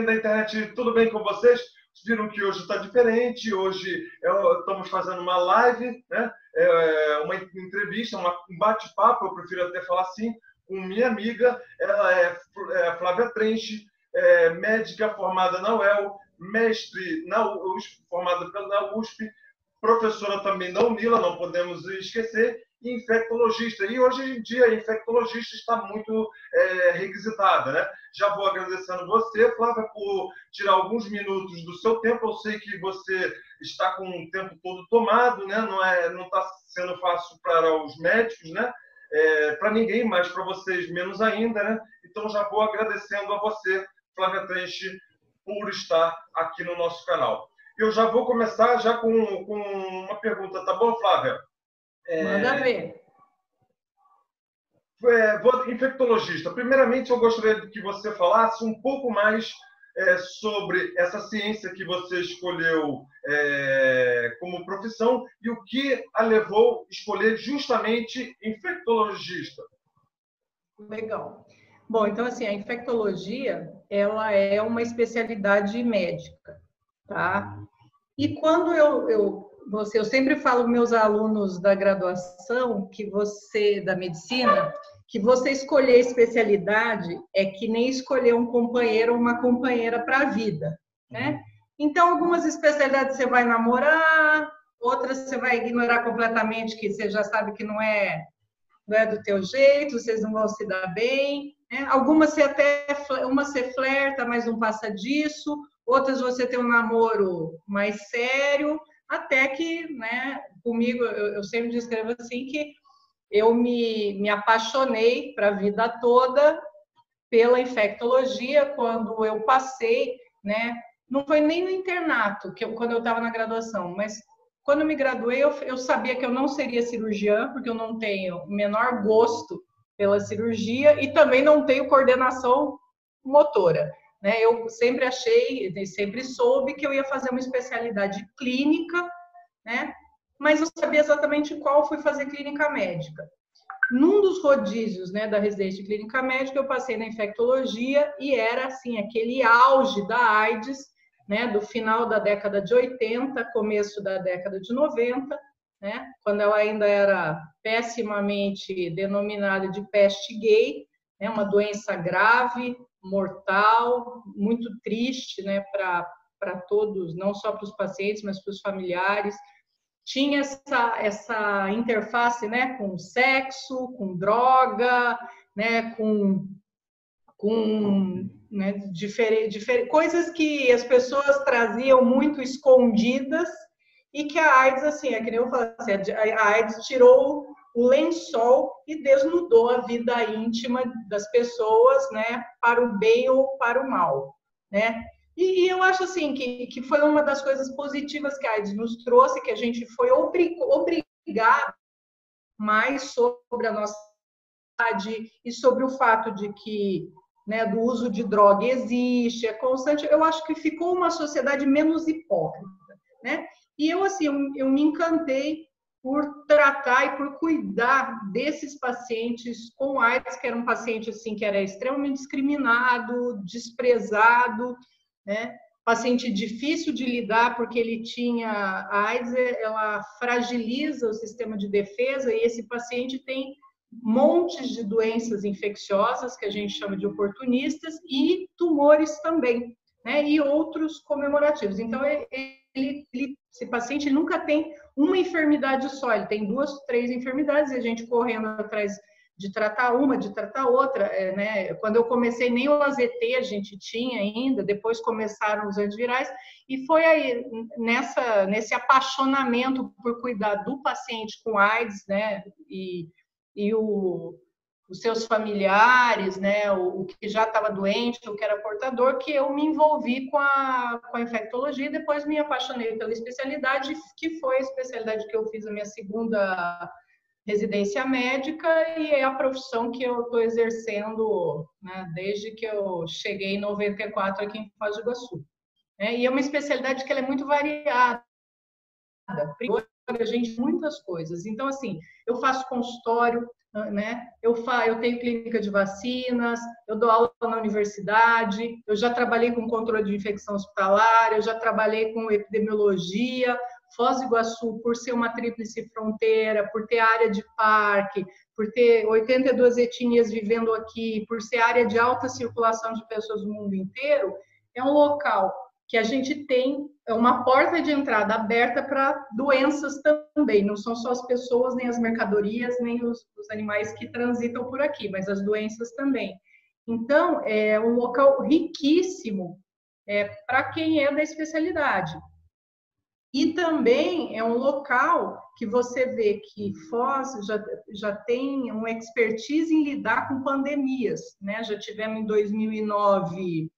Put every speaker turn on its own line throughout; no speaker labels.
galerinha da internet, tudo bem com vocês? Viram que hoje está diferente, hoje estamos fazendo uma live, né? Uma entrevista, um bate-papo, eu prefiro até falar assim, com minha amiga, ela é Flávia Trench, médica formada na UEL, mestre na USP, formada na USP, professora também da UNILA, não podemos esquecer, e infectologista. E hoje em dia a infectologista está muito requisitada, né? Já vou agradecendo você, Flávia, por tirar alguns minutos do seu tempo. Eu sei que você está com o tempo todo tomado, né? Não está sendo fácil para os médicos, né? Para ninguém, mas para vocês menos ainda, né? Então já vou agradecendo a você, Flávia Trench, por estar aqui no nosso canal. Eu já vou começar já com uma pergunta, tá bom, Flávia?
Manda ver.
Infectologista, primeiramente eu gostaria que você falasse um pouco mais sobre essa ciência que você escolheu como profissão e o que a levou a escolher justamente infectologista.
Legal. Bom, então assim, a infectologia, ela é uma especialidade médica, tá? E quando eu sempre falo para meus alunos da graduação, da medicina, que você escolher especialidade é que nem escolher um companheiro ou uma companheira para a vida, né? Então, algumas especialidades você vai namorar, outras você vai ignorar completamente, que você já sabe que não é do teu jeito, vocês não vão se dar bem, né? Algumas você flerta, mas não passa disso, outras você tem um namoro mais sério, até que, né, comigo, eu sempre descrevo assim, que eu me apaixonei para a vida toda pela infectologia, quando eu passei, né, não foi nem no internato, quando eu estava na graduação, mas quando eu me graduei, eu sabia que eu não seria cirurgiã, porque eu não tenho o menor gosto pela cirurgia e também não tenho coordenação motora, né? Eu sempre achei, sempre soube que eu ia fazer uma especialidade clínica, né? Mas não sabia exatamente qual. Fui fazer clínica médica. Num dos rodízios, né, da residência de clínica médica, eu passei na infectologia e era assim aquele auge da AIDS, né, do final da década de 80, começo da década de 90, né, quando ela ainda era pessimamente denominada de peste gay, né, uma doença grave, mortal, muito triste, né, para todos, não só para os pacientes, mas para os familiares. Tinha essa interface, né, com sexo, com droga, né, com né, coisas que as pessoas traziam muito escondidas e que a AIDS, assim, que nem eu falei, assim, a AIDS tirou o lençol e desnudou a vida íntima das pessoas, né, para o bem ou para o mal, né? E eu acho assim que foi uma das coisas positivas que a AIDS nos trouxe, que a gente foi obrigado mais sobre a nossa idade e sobre o fato de que, né, do uso de droga existe, é constante. Eu acho que ficou uma sociedade menos hipócrita, né? E eu assim, eu me encantei por tratar e por cuidar desses pacientes com AIDS, que era um paciente assim que era extremamente discriminado, desprezado, né? Paciente difícil de lidar porque ele tinha a AIDS, ela fragiliza o sistema de defesa e esse paciente tem montes de doenças infecciosas que a gente chama de oportunistas e tumores também, né? E outros comemorativos. Então esse paciente nunca tem uma enfermidade só, ele tem 2, 3 enfermidades e a gente correndo atrás de tratar uma, de tratar outra, né? Quando eu comecei, nem o AZT a gente tinha ainda, depois começaram os antivirais, e foi aí, nesse apaixonamento por cuidar do paciente com AIDS, né? E os seus familiares, né? O que já estava doente, o que era portador, que eu me envolvi com a infectologia e depois me apaixonei pela especialidade, que foi a especialidade que eu fiz a minha segunda residência médica e é a profissão que eu estou exercendo, né, desde que eu cheguei em 94 aqui em Foz do Iguaçu. E é uma especialidade que ela é muito variada. gente, muitas coisas. Então, assim, eu faço consultório, né? Eu tenho clínica de vacinas, eu dou aula na universidade, eu já trabalhei com controle de infecção hospitalar, eu já trabalhei com epidemiologia. Foz do Iguaçu, por ser uma tríplice fronteira, por ter área de parque, por ter 82 etnias vivendo aqui, por ser área de alta circulação de pessoas do mundo inteiro, é um local que a gente tem uma porta de entrada aberta para doenças também. Não são só as pessoas, nem as mercadorias, nem os animais que transitam por aqui, mas as doenças também. Então, é um local riquíssimo para quem é da especialidade. E também é um local que você vê que Foz já tem uma expertise em lidar com pandemias, né? Já tivemos em 2009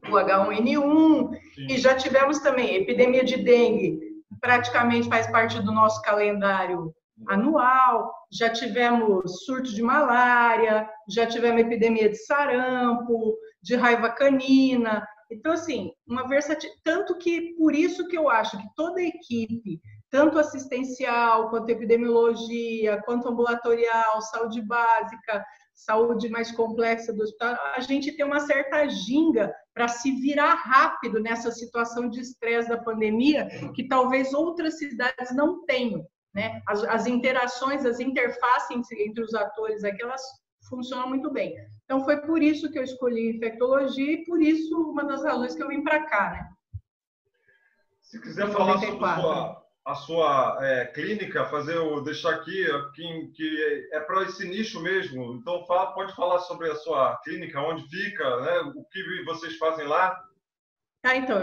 o H1N1, sim, e já tivemos também epidemia de dengue, praticamente faz parte do nosso calendário anual, já tivemos surto de malária, já tivemos epidemia de sarampo, de raiva canina. Então, assim, uma versatilidade, tanto que por isso que eu acho que toda a equipe, tanto assistencial, quanto epidemiologia, quanto ambulatorial, saúde básica, saúde mais complexa do hospital, a gente tem uma certa ginga para se virar rápido nessa situação de estresse da pandemia, que talvez outras cidades não tenham, né? As interações, as interfaces entre os atores aqui, elas funcionam muito bem. Então, foi por isso que eu escolhi infectologia e por isso uma das razões que eu vim para cá, né?
Se quiser falar sobre a sua clínica, deixar aqui que é para esse nicho mesmo. Então, pode falar sobre a sua clínica, onde fica, né? O que vocês fazem lá?
Então,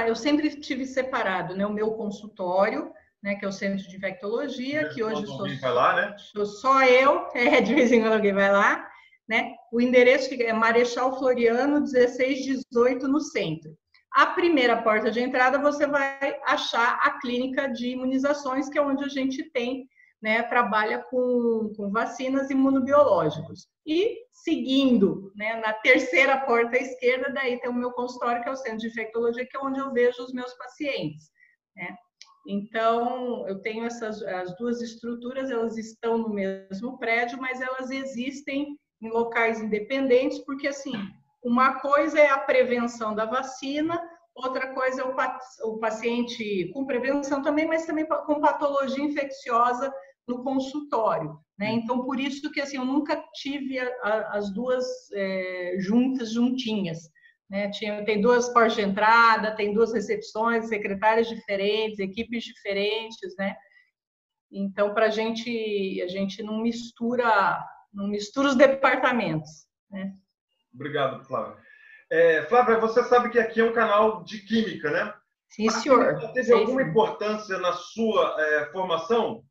eu sempre tive separado, né, o meu consultório, né, que é o Centro de Infectologia, que hoje sou só eu, de vez em quando alguém vai lá, né? O endereço é Marechal Floriano, 1618, no centro. A primeira porta de entrada, você vai achar a clínica de imunizações, que é onde a gente tem, né, trabalha com vacinas imunobiológicos. E seguindo, né, na terceira porta à esquerda, daí tem o meu consultório, que é o Centro de Infectologia, que é onde eu vejo os meus pacientes, né? Então, eu tenho as duas estruturas, elas estão no mesmo prédio, mas elas existem em locais independentes, porque, assim, uma coisa é a prevenção da vacina, outra coisa é o paciente com prevenção também, mas também com patologia infecciosa no consultório, né? Então, por isso que, assim, eu nunca tive as duas juntinhas, né? Tem duas portas de entrada, tem duas recepções, secretárias diferentes, equipes diferentes, né? Então, a gente não mistura os departamentos, né?
Obrigado, Flávia. Flávia, você sabe que aqui é um canal de química, né?
Sim, senhor.
Teve alguma importância na sua formação?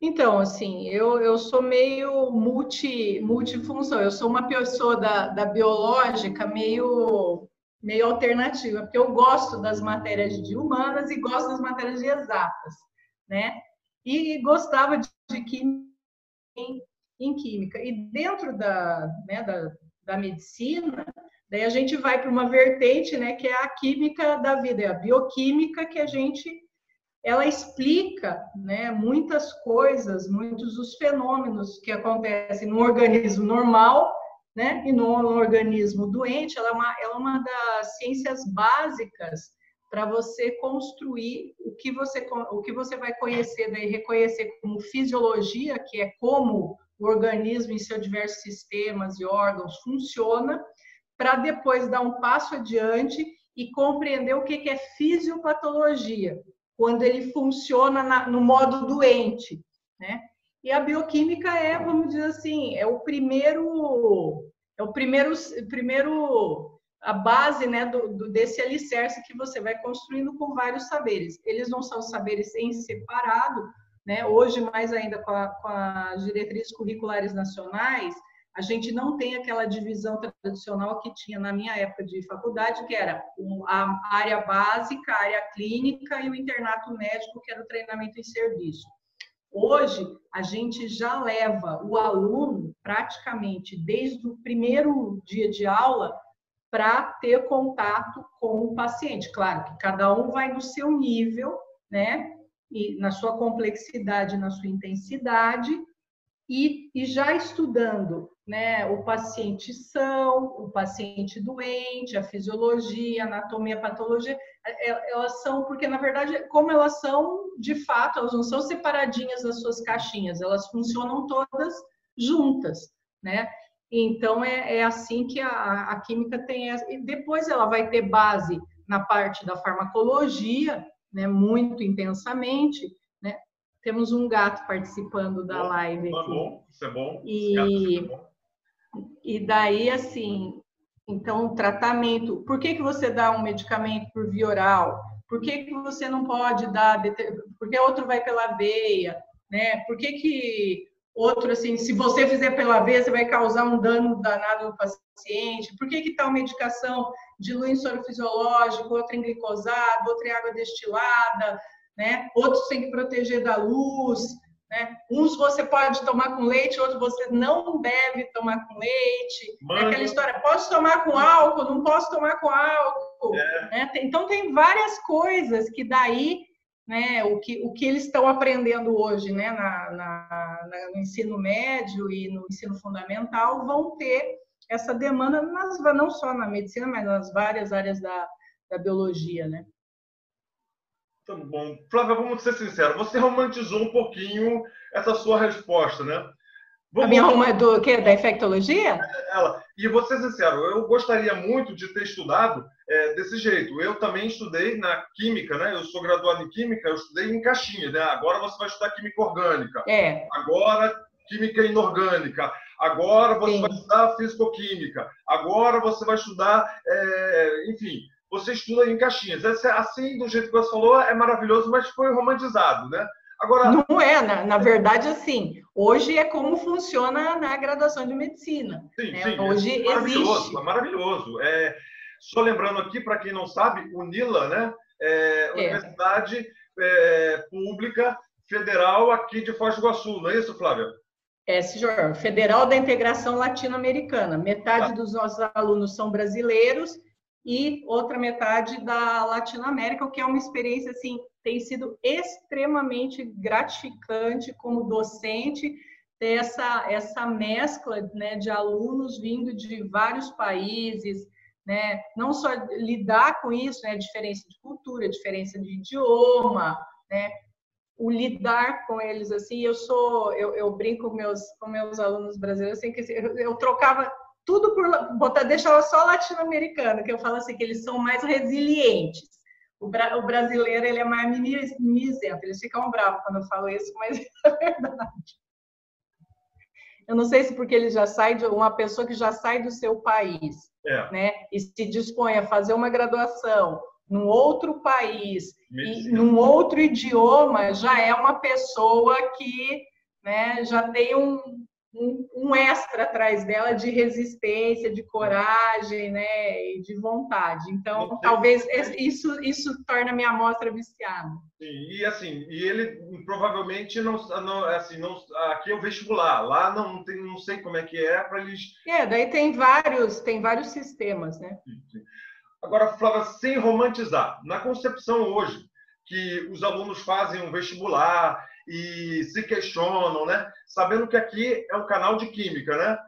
Então, assim, eu sou meio multifunção. Eu sou uma pessoa da biológica meio alternativa, porque eu gosto das matérias de humanas e gosto das matérias de exatas, né? E gostava de química em química. E dentro da medicina, daí a gente vai para uma vertente, né, que é a química da vida, é a bioquímica, que ela explica, né, muitas coisas, muitos dos fenômenos que acontecem no organismo normal, né, e no organismo doente. Ela é uma das ciências básicas para você construir o que você vai conhecer, daí reconhecer como fisiologia, que é como o organismo em seus diversos sistemas e órgãos funciona, para depois dar um passo adiante e compreender o que é fisiopatologia, quando ele funciona no modo doente, né? E a bioquímica vamos dizer assim, a base, né, desse alicerce que você vai construindo com vários saberes. Eles não são saberes em separado, né? Hoje, mais ainda com as diretrizes curriculares nacionais, a gente não tem aquela divisão tradicional que tinha na minha época de faculdade, que era a área básica, a área clínica e o internato médico, que era o treinamento em serviço. Hoje, a gente já leva o aluno praticamente desde o primeiro dia de aula para ter contato com o paciente. Claro que cada um vai no seu nível, né? E na sua complexidade, na sua intensidade, e já estudando, né, o paciente são, o paciente doente, a fisiologia, a anatomia, a patologia, elas são, porque na verdade, como elas são, de fato, elas não são separadinhas das suas caixinhas, elas funcionam todas juntas, né? Então, é assim que a química tem, e depois ela vai ter base na parte da farmacologia, né, muito intensamente, né? Temos um gato participando da live aqui.
Bom, isso é bom.
E daí, assim, então, o tratamento. Por que você dá um medicamento por via oral? Por que você não pode dar? Porque outro vai pela veia, né? Por que outro, assim, se você fizer pela veia, você vai causar um dano danado no paciente? Por que tal medicação dilui em soro fisiológico, outra em glicosado, outra em água destilada, né? Outros tem que proteger da luz, né? Uns você pode tomar com leite, outros você não deve tomar com leite. É aquela história, posso tomar com álcool, não posso tomar com álcool. Né? Então, tem várias coisas que daí, né, o que eles estão aprendendo hoje, né, no ensino médio e no ensino fundamental, vão ter essa demanda, não só na medicina, mas nas várias áreas da biologia, né?
Tá bom. Flávia, vamos ser sinceros, você romantizou um pouquinho essa sua resposta, né?
A minha Roma do quê? Da infectologia?
E vou ser sincero, eu gostaria muito de ter estudado desse jeito. Eu também estudei na química, né? Eu sou graduado em química, eu estudei em caixinha, né? Agora você vai estudar química orgânica. Agora, química inorgânica. Agora você vai estudar fisicoquímica. Agora você vai estudar, enfim, você estuda em caixinhas. Assim, do jeito que você falou, é maravilhoso, mas foi romantizado, né?
Agora, não é, na verdade, assim, hoje é como funciona na graduação de medicina.
Sim,
né?
sim,
hoje existe.
É maravilhoso. Só lembrando aqui, para quem não sabe, o NILA, né? Universidade Pública Federal aqui de Foz do Iguaçu, não é isso, Flávia?
Senhor. Federal da Integração Latino-Americana. Metade dos nossos alunos são brasileiros e outra metade da Latinoamérica, o que é uma experiência, assim, tem sido extremamente gratificante como docente, ter essa mescla, né, de alunos vindo de vários países, né, não só lidar com isso, né, diferença de cultura, diferença de idioma, né, o lidar com eles, assim, eu brinco com meus alunos brasileiros, assim, que eu trocava tudo deixava só latino-americano, que eu falo assim, que eles são mais resilientes. O brasileiro, ele é mais mimizento, eles ficam bravos quando eu falo isso, mas é verdade. Eu não sei se porque ele já sai de uma pessoa que já sai do seu país, né, e se dispõe a fazer uma graduação num outro país, e num outro idioma, já é uma pessoa que, né, já tem um extra atrás dela de resistência, de coragem, né, e de vontade. Então, talvez isso torne a minha amostra viciada.
Sim, e assim, ele provavelmente não aqui é o vestibular, lá não sei como é que é para eles.
Daí tem vários sistemas, né?
Sim. Agora, Flávia, sem romantizar, na concepção hoje que os alunos fazem um vestibular e se questionam, né? Sabendo que aqui é um canal de química, né?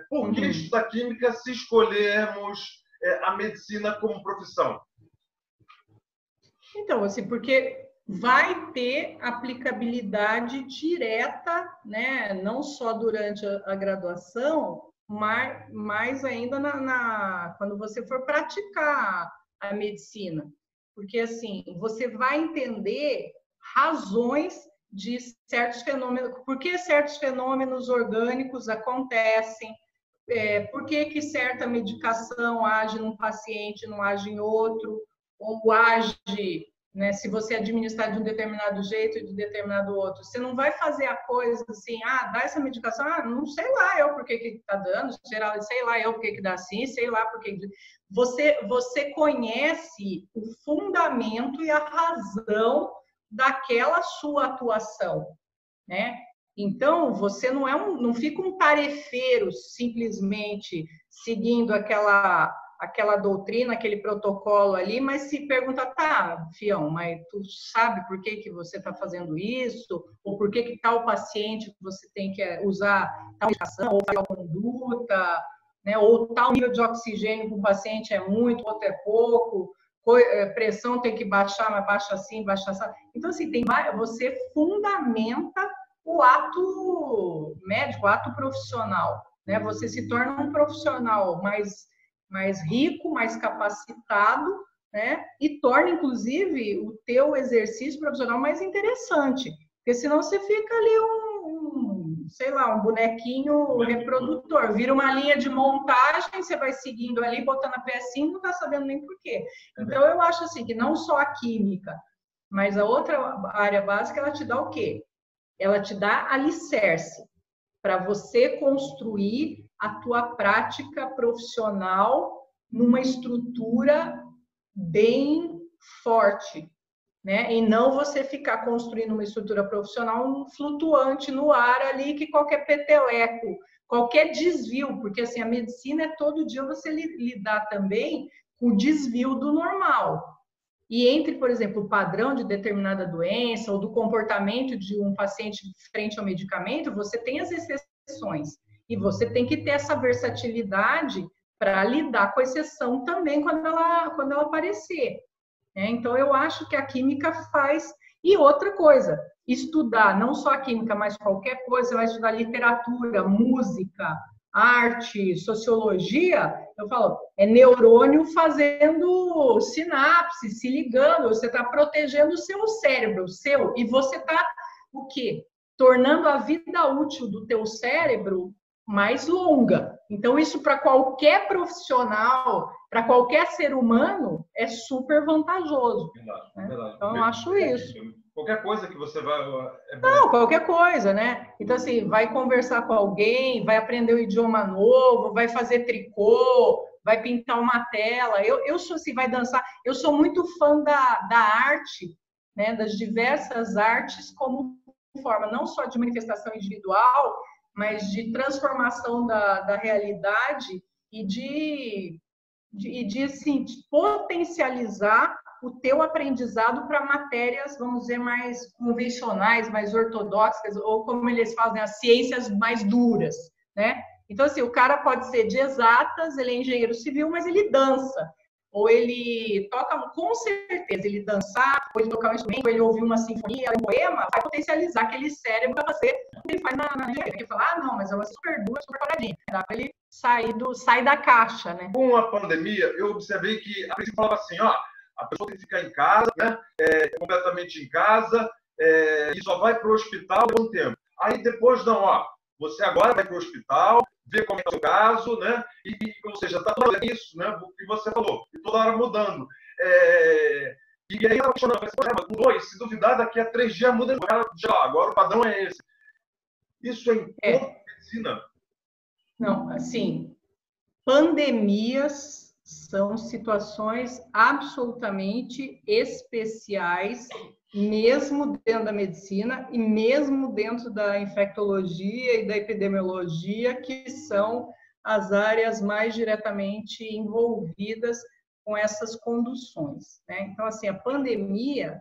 Por que estudar química se escolhermos a medicina como profissão?
Então, assim, porque vai ter aplicabilidade direta, né? Não só durante a graduação, mas mais ainda quando você for praticar a medicina. Porque, assim, você vai entender razões de certos fenômenos, por que certos fenômenos orgânicos acontecem, por que certa medicação age num paciente e não age em outro, ou age, né, se você administrar de um determinado jeito e de determinado outro. Você não vai fazer a coisa assim, dá essa medicação, não sei lá eu por que está dando, sei lá eu por que dá assim, sei lá por que... Você conhece o fundamento e a razão daquela sua atuação, né? Então, você não fica um tarefeiro simplesmente seguindo aquela aquela doutrina, aquele protocolo ali, mas se pergunta, tá, fião, mas tu sabe por que que você está fazendo isso? Ou por que que tal paciente você tem que usar tal medicação, ou tal conduta, né? Ou tal nível de oxigênio para o paciente é muito, outro é pouco, pressão tem que baixar, mas baixa assim, baixa assim. Então, assim, você fundamenta o ato médico, o ato profissional, né? Você se torna um profissional mais rico, mais capacitado, né? E torna, inclusive, o teu exercício profissional mais interessante, porque senão você fica ali sei lá, um bonequinho reprodutor, vira uma linha de montagem, você vai seguindo ali, botando a pecinha, não está sabendo nem por quê. Então, eu acho assim, que não só a química, mas a outra área básica, ela te dá o quê? Ela te dá alicerce para você construir a tua prática profissional numa estrutura bem forte, né? E não você ficar construindo uma estrutura profissional flutuante no ar ali, que qualquer peteleco, qualquer desvio, porque assim, a medicina é todo dia você lidar também com o desvio do normal. E entre, por exemplo, o padrão de determinada doença ou do comportamento de um paciente frente ao medicamento, você tem as exceções. E você tem que ter essa versatilidade para lidar com a exceção também quando ela aparecer. Então, eu acho que a química faz... E outra coisa, estudar não só a química, mas qualquer coisa, você vai estudar literatura, música, arte, sociologia, eu falo, é neurônio fazendo sinapse, se ligando, você está protegendo o seu cérebro, e você está, o quê? Tornando a vida útil do teu cérebro mais longa. Então, isso para qualquer profissional, para qualquer ser humano, é super vantajoso.
Verdade,
né?
verdade.
Então, eu acho isso.
Qualquer coisa que você vai...
Não, qualquer coisa, né? Então, assim, vai conversar com alguém, vai aprender um idioma novo, vai fazer tricô, vai pintar uma tela. Eu sou assim, vai dançar. Eu sou muito fã da arte, né? Das diversas artes como forma, não só de manifestação individual, mas de transformação da realidade e assim, de potencializar o teu aprendizado para matérias, vamos dizer, mais convencionais, mais ortodoxas, ou como eles fazem, as ciências mais duras, né? Então, assim, o cara pode ser de exatas, ele é engenheiro civil, mas ele dança. Ou ele toca, com certeza, ele dançar, ou ele tocar um instrumento, ou ele ouvir uma sinfonia, um poema, vai potencializar aquele cérebro para fazer o que ele faz na engenharia. Ele fala, não, mas é uma super dura, super paradinha. Dá para ele sair da caixa, né?
Com a pandemia, eu observei que a princípio falava assim, ó, a pessoa tem que ficar em casa, né? Completamente em casa, e só vai para o hospital por um tempo. Aí depois, não, ó, você agora vai para o hospital, vê como é o seu caso, né? Ou seja, está tudo isso, né? O que você falou, e toda hora mudando. E aí ela questionando, mudou, e se duvidar, daqui a 3 dias muda, agora o padrão é esse. Isso é em medicina?
Não, assim, pandemias são situações absolutamente especiais, mesmo dentro da medicina e mesmo dentro da infectologia e da epidemiologia, que são as áreas mais diretamente envolvidas com essas conduções, né? Então, assim, a pandemia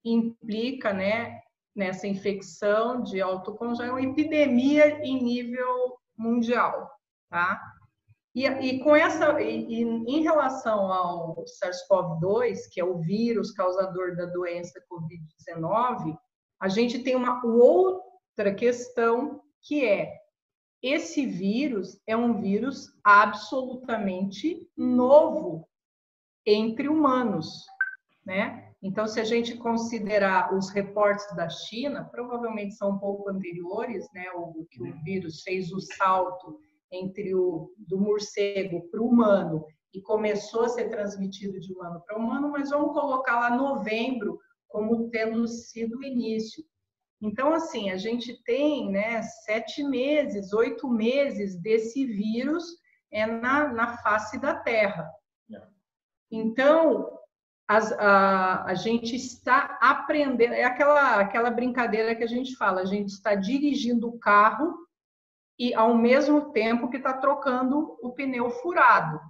implica, né, nessa infecção de autoconjunto, é uma epidemia em nível mundial, tá? E com em relação ao SARS-CoV-2, que é o vírus causador da doença COVID-19, a gente tem uma outra questão, que esse vírus é um vírus absolutamente novo entre humanos, né? Então, se a gente considerar os reportes da China, provavelmente são um pouco anteriores, né? Que o vírus fez o salto do morcego para o humano e começou a ser transmitido de humano para humano, mas vamos colocar lá novembro como tendo sido o início. Então, assim, a gente tem, né, 7 meses, 8 meses desse vírus na face da Terra. Então, a gente está aprendendo, é aquela brincadeira que a gente fala, a gente está dirigindo o carro e ao mesmo tempo que está trocando o pneu furado,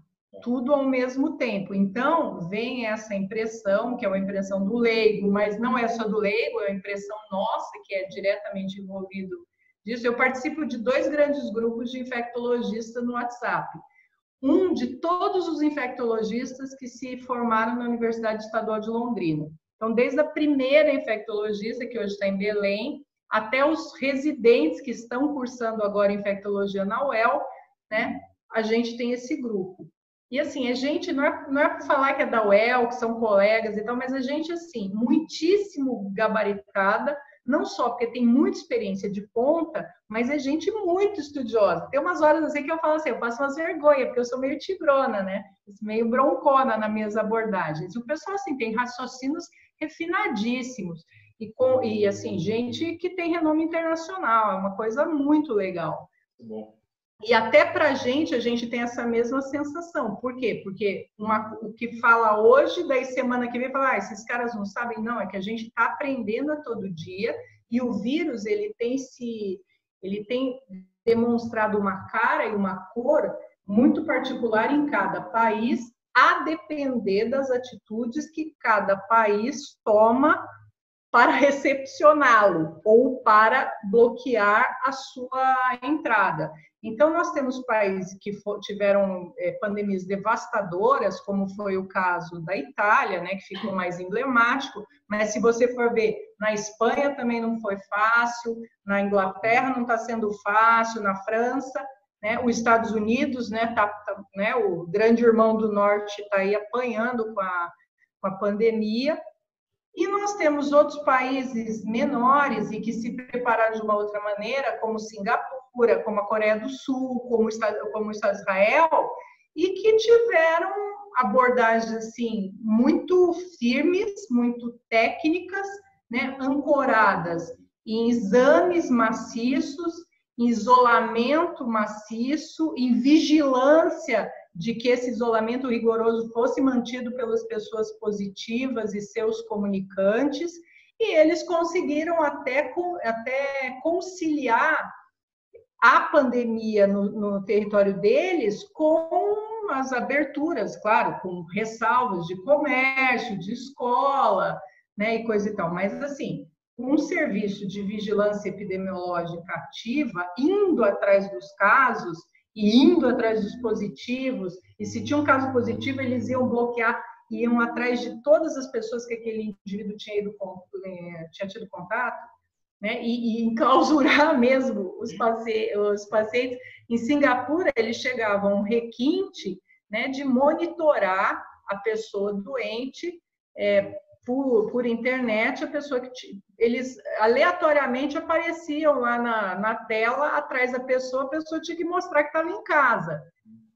tudo ao mesmo tempo. Então, vem essa impressão, que é uma impressão do leigo, mas não é só do leigo, é uma impressão nossa, que é diretamente envolvido disso. Eu participo de 2 grandes grupos de infectologistas no WhatsApp. Um de todos os infectologistas que se formaram na Universidade Estadual de Londrina. Então, desde a primeira infectologista, que hoje está em Belém, até os residentes que estão cursando agora infectologia na UEL, né? A gente tem esse grupo. E assim, a gente não é para falar que é da UEL, que são colegas e tal, mas a gente, assim, muitíssimo gabaritada, não só porque tem muita experiência de ponta, mas é gente muito estudiosa. Tem umas horas assim que eu falo assim, eu passo umas vergonha, porque eu sou meio tigrona, né? Meio broncona nas minhas abordagens. O pessoal, assim, tem raciocínios refinadíssimos. E assim, gente que tem renome internacional, é uma coisa muito legal.
Bom.
E até para a gente tem essa mesma sensação. Por quê? Porque o que fala hoje, daí semana que vem, fala, esses caras não sabem. Não, é que a gente está aprendendo a todo dia e o vírus, ele tem demonstrado uma cara e uma cor muito particular em cada país, a depender das atitudes que cada país toma para recepcioná-lo ou para bloquear a sua entrada. Então, nós temos países que tiveram pandemias devastadoras, como foi o caso da Itália, né, que ficou mais emblemático, mas se você for ver, na Espanha também não foi fácil, na Inglaterra não está sendo fácil, na França, né, os Estados Unidos, né, né, o grande irmão do Norte está aí apanhando com a pandemia. E nós temos outros países menores e que se prepararam de uma outra maneira, como Singapura, como a Coreia do Sul, como o Estado de Israel, e que tiveram abordagens assim, muito firmes, muito técnicas, né, ancoradas em exames maciços, em isolamento maciço, em vigilância de que esse isolamento rigoroso fosse mantido pelas pessoas positivas e seus comunicantes, e eles conseguiram até conciliar a pandemia no território deles com as aberturas, claro, com ressalvas de comércio, de escola, né, e coisa e tal, mas assim, um serviço de vigilância epidemiológica ativa, indo atrás dos casos, e indo atrás dos positivos, e se tinha um caso positivo, eles iam bloquear, iam atrás de todas as pessoas que aquele indivíduo tinha tido contato, né? E enclausurar mesmo os pacientes. Em Singapura, eles chegavam a um requinte, né, de monitorar a pessoa doente por internet, a pessoa eles aleatoriamente apareciam lá na tela atrás da pessoa, a pessoa tinha que mostrar que estava em casa.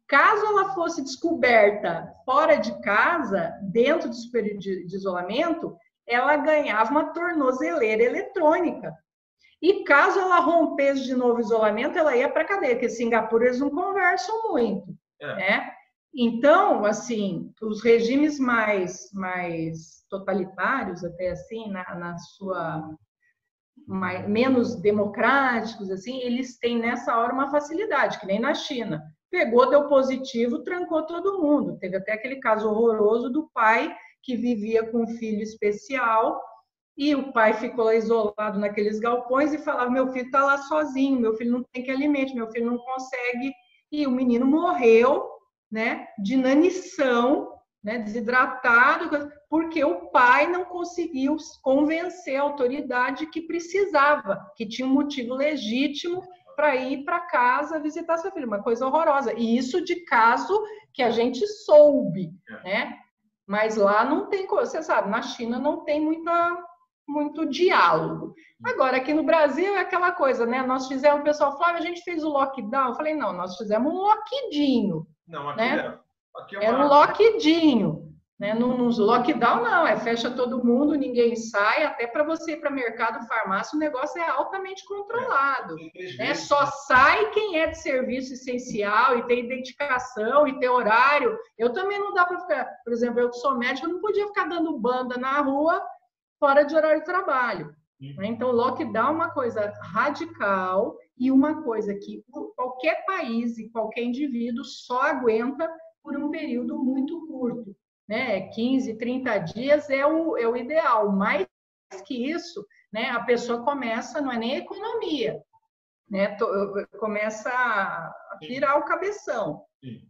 Caso ela fosse descoberta fora de casa, dentro do período de isolamento, ela ganhava uma tornozeleira eletrônica. E caso ela rompesse de novo o isolamento, ela ia para a cadeia, porque em Singapura eles não conversam muito, né? Então, assim, os regimes mais totalitários, até assim, na sua menos democráticos, assim, eles têm nessa hora uma facilidade, que nem na China. Pegou, deu positivo, trancou todo mundo. Teve até aquele caso horroroso do pai que vivia com um filho especial e o pai ficou lá isolado naqueles galpões e falava, meu filho está lá sozinho, meu filho não tem que alimento, meu filho não consegue. E o menino morreu, né, de inanição, né, desidratado, porque o pai não conseguiu convencer a autoridade que precisava, que tinha um motivo legítimo para ir para casa visitar seu filho, uma coisa horrorosa. E isso de caso que a gente soube, né? Mas lá não tem, você sabe, na China não tem muito diálogo. Agora, aqui no Brasil é aquela coisa, né? Nós fizemos, o pessoal falou, a gente fez o lockdown. Eu falei, não, nós fizemos um lockdinho.
Não, aqui
né?
Aqui
Era um lockdinho. Né? No lockdown, não, fecha todo mundo, ninguém sai, até para você ir para mercado, farmácia, o negócio é altamente controlado. Né? Só sai quem é de serviço essencial e tem identificação e tem horário. Eu também não dá para ficar, por exemplo, eu que sou médico, eu não podia ficar dando banda na rua fora de horário de trabalho. Né? Então, o lockdown é uma coisa radical e uma coisa que qualquer país e qualquer indivíduo só aguenta por um período muito curto, né? 15, 30 dias é o ideal. Mais que isso, né? A pessoa começa, não é nem a economia, né? Começa a virar o cabeção.
Sim.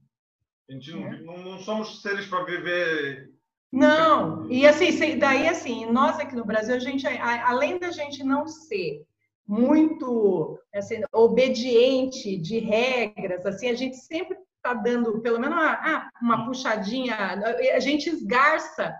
A gente não somos seres para viver.
Não, e assim, daí assim, nós aqui no Brasil, a gente, além da gente não ser muito assim, obediente de regras, assim, a gente sempre está dando pelo menos uma puxadinha, a gente esgarça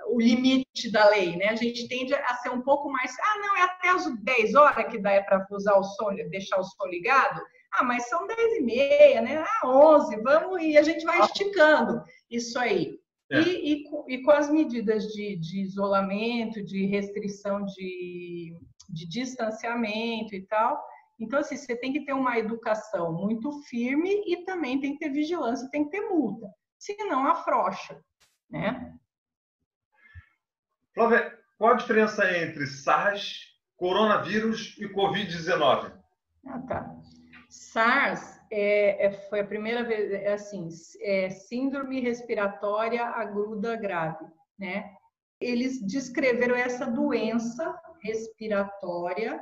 o limite da lei, né? A gente tende a ser um pouco mais, não, é até as 10 horas que dá para usar o som, deixar o som ligado, mas são 10h30, né? 11, vamos, e a gente vai esticando isso aí. E com as medidas de isolamento, de restrição de distanciamento e tal. Então, assim, você tem que ter uma educação muito firme e também tem que ter vigilância, tem que ter multa. Senão, afrouxa, né?
Flávia, qual a diferença entre SARS, coronavírus e Covid-19?
Tá. SARS foi a primeira vez, assim, síndrome respiratória aguda grave, né? Eles descreveram essa doença respiratória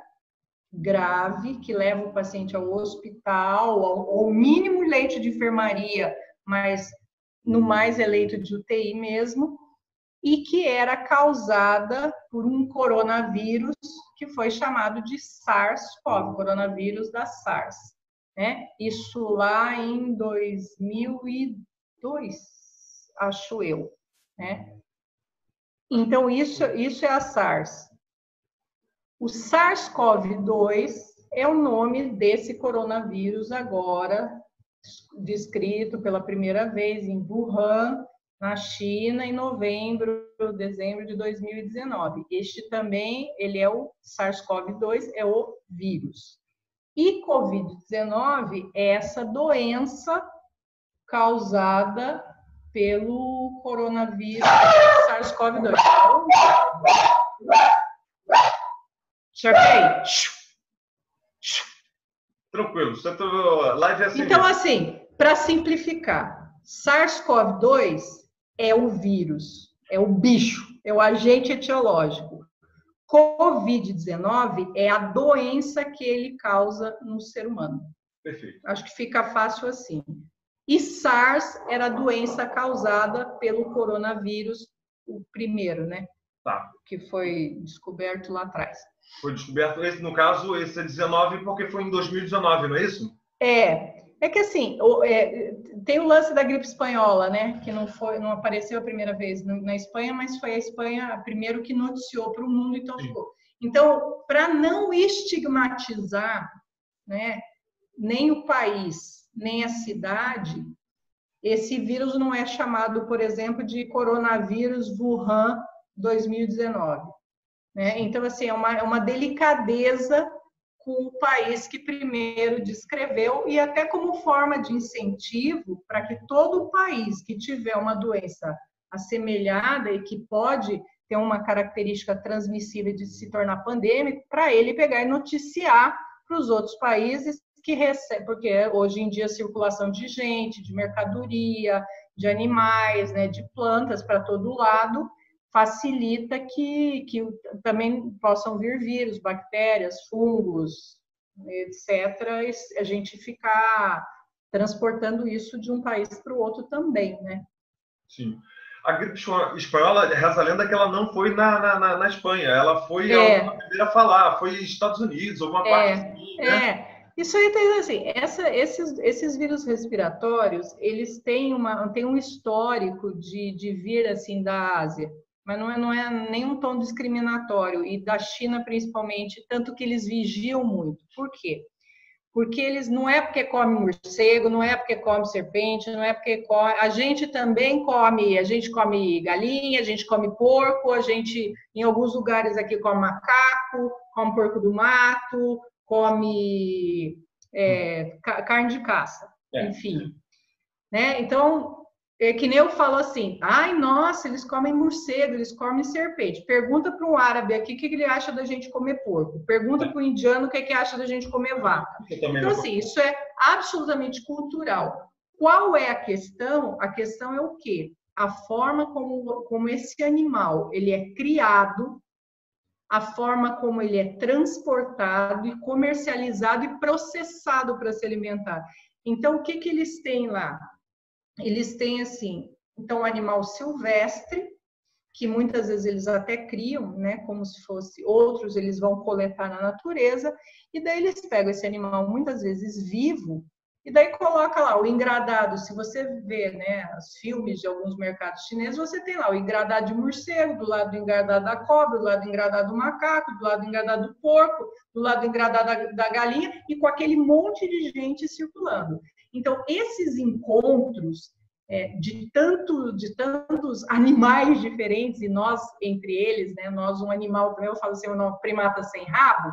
grave que leva o paciente ao hospital, ao mínimo leito de enfermaria, mas no mais é leito de UTI mesmo, e que era causada por um coronavírus que foi chamado de SARS-CoV, coronavírus da SARS, né? Isso lá em 2002, acho eu, né? Então, isso é a SARS. O SARS-CoV-2 é o nome desse coronavírus agora, descrito pela primeira vez em Wuhan, na China, em dezembro de 2019. Este também, ele é o SARS-CoV-2, é o vírus. E Covid-19 é essa doença causada pelo coronavírus SARS-CoV-2. Sharpei.
Tranquilo, você tá live assim.
Então, assim, para simplificar, SARS-CoV-2 é o vírus, é o bicho, é o agente etiológico. Covid-19 é a doença que ele causa no ser humano.
Perfeito.
Acho que fica fácil assim. E SARS era a doença causada pelo coronavírus, o primeiro, né?
Tá.
Que foi descoberto lá atrás.
Foi descoberto, no caso, esse é 19 porque foi em 2019, não é isso?
É que assim, tem o lance da gripe espanhola, né? Que não apareceu a primeira vez na Espanha, mas foi a Espanha primeiro que noticiou para o mundo, então ficou. Então, para não estigmatizar, né, nem o país, nem a cidade, esse vírus não é chamado, por exemplo, de coronavírus Wuhan 2019. Né? Então, assim, é uma delicadeza com o país que primeiro descreveu e até como forma de incentivo para que todo o país que tiver uma doença assemelhada e que pode ter uma característica transmissível de se tornar pandêmico, para ele pegar e noticiar para os outros países que recebem, porque hoje em dia a circulação de gente, de mercadoria, de animais, né, de plantas para todo lado, facilita que também possam vir vírus, bactérias, fungos, etc., a gente ficar transportando isso de um país para o outro também, né?
Sim. A gripe espanhola, reza a lenda que ela não foi na Espanha, ela foi a primeira a falar, foi Estados Unidos, alguma parte assim, né?
Isso aí tem assim, esses vírus respiratórios, eles têm um histórico de vir assim da Ásia, mas não é nenhum tom discriminatório, e da China principalmente, tanto que eles vigiam muito. Por quê? Porque eles não é porque come morcego, não é porque come serpente, não é porque come... A gente também come, a gente come galinha, a gente come porco, a gente, em alguns lugares aqui, come macaco, come porco do mato, come carne de caça, enfim. Né? Então, é que nem eu falo assim, ai, nossa, eles comem morcego, eles comem serpente. Pergunta para um árabe aqui o que ele acha da gente comer porco. Pergunta para o indiano o que acha da gente comer vaca. Então, assim, isso é absolutamente cultural. Qual é a questão? A questão é o quê? A forma como esse animal ele é criado, a forma como ele é transportado e comercializado e processado para se alimentar. Então, o que eles têm lá? Eles têm, assim, então, um animal silvestre, que muitas vezes eles até criam, né, como se fosse, outros eles vão coletar na natureza, e daí eles pegam esse animal muitas vezes vivo, e daí coloca lá o engradado. Se você vê, né, os filmes de alguns mercados chineses, você tem lá o engradado de morcego, do lado do engradado da cobra, do lado do engradado do macaco, do lado do engradado do porco, do lado do engradado da galinha, e com aquele monte de gente circulando. Então, esses encontros de tantos animais diferentes, e nós entre eles, né, nós um animal, eu falo assim, um primata sem rabo,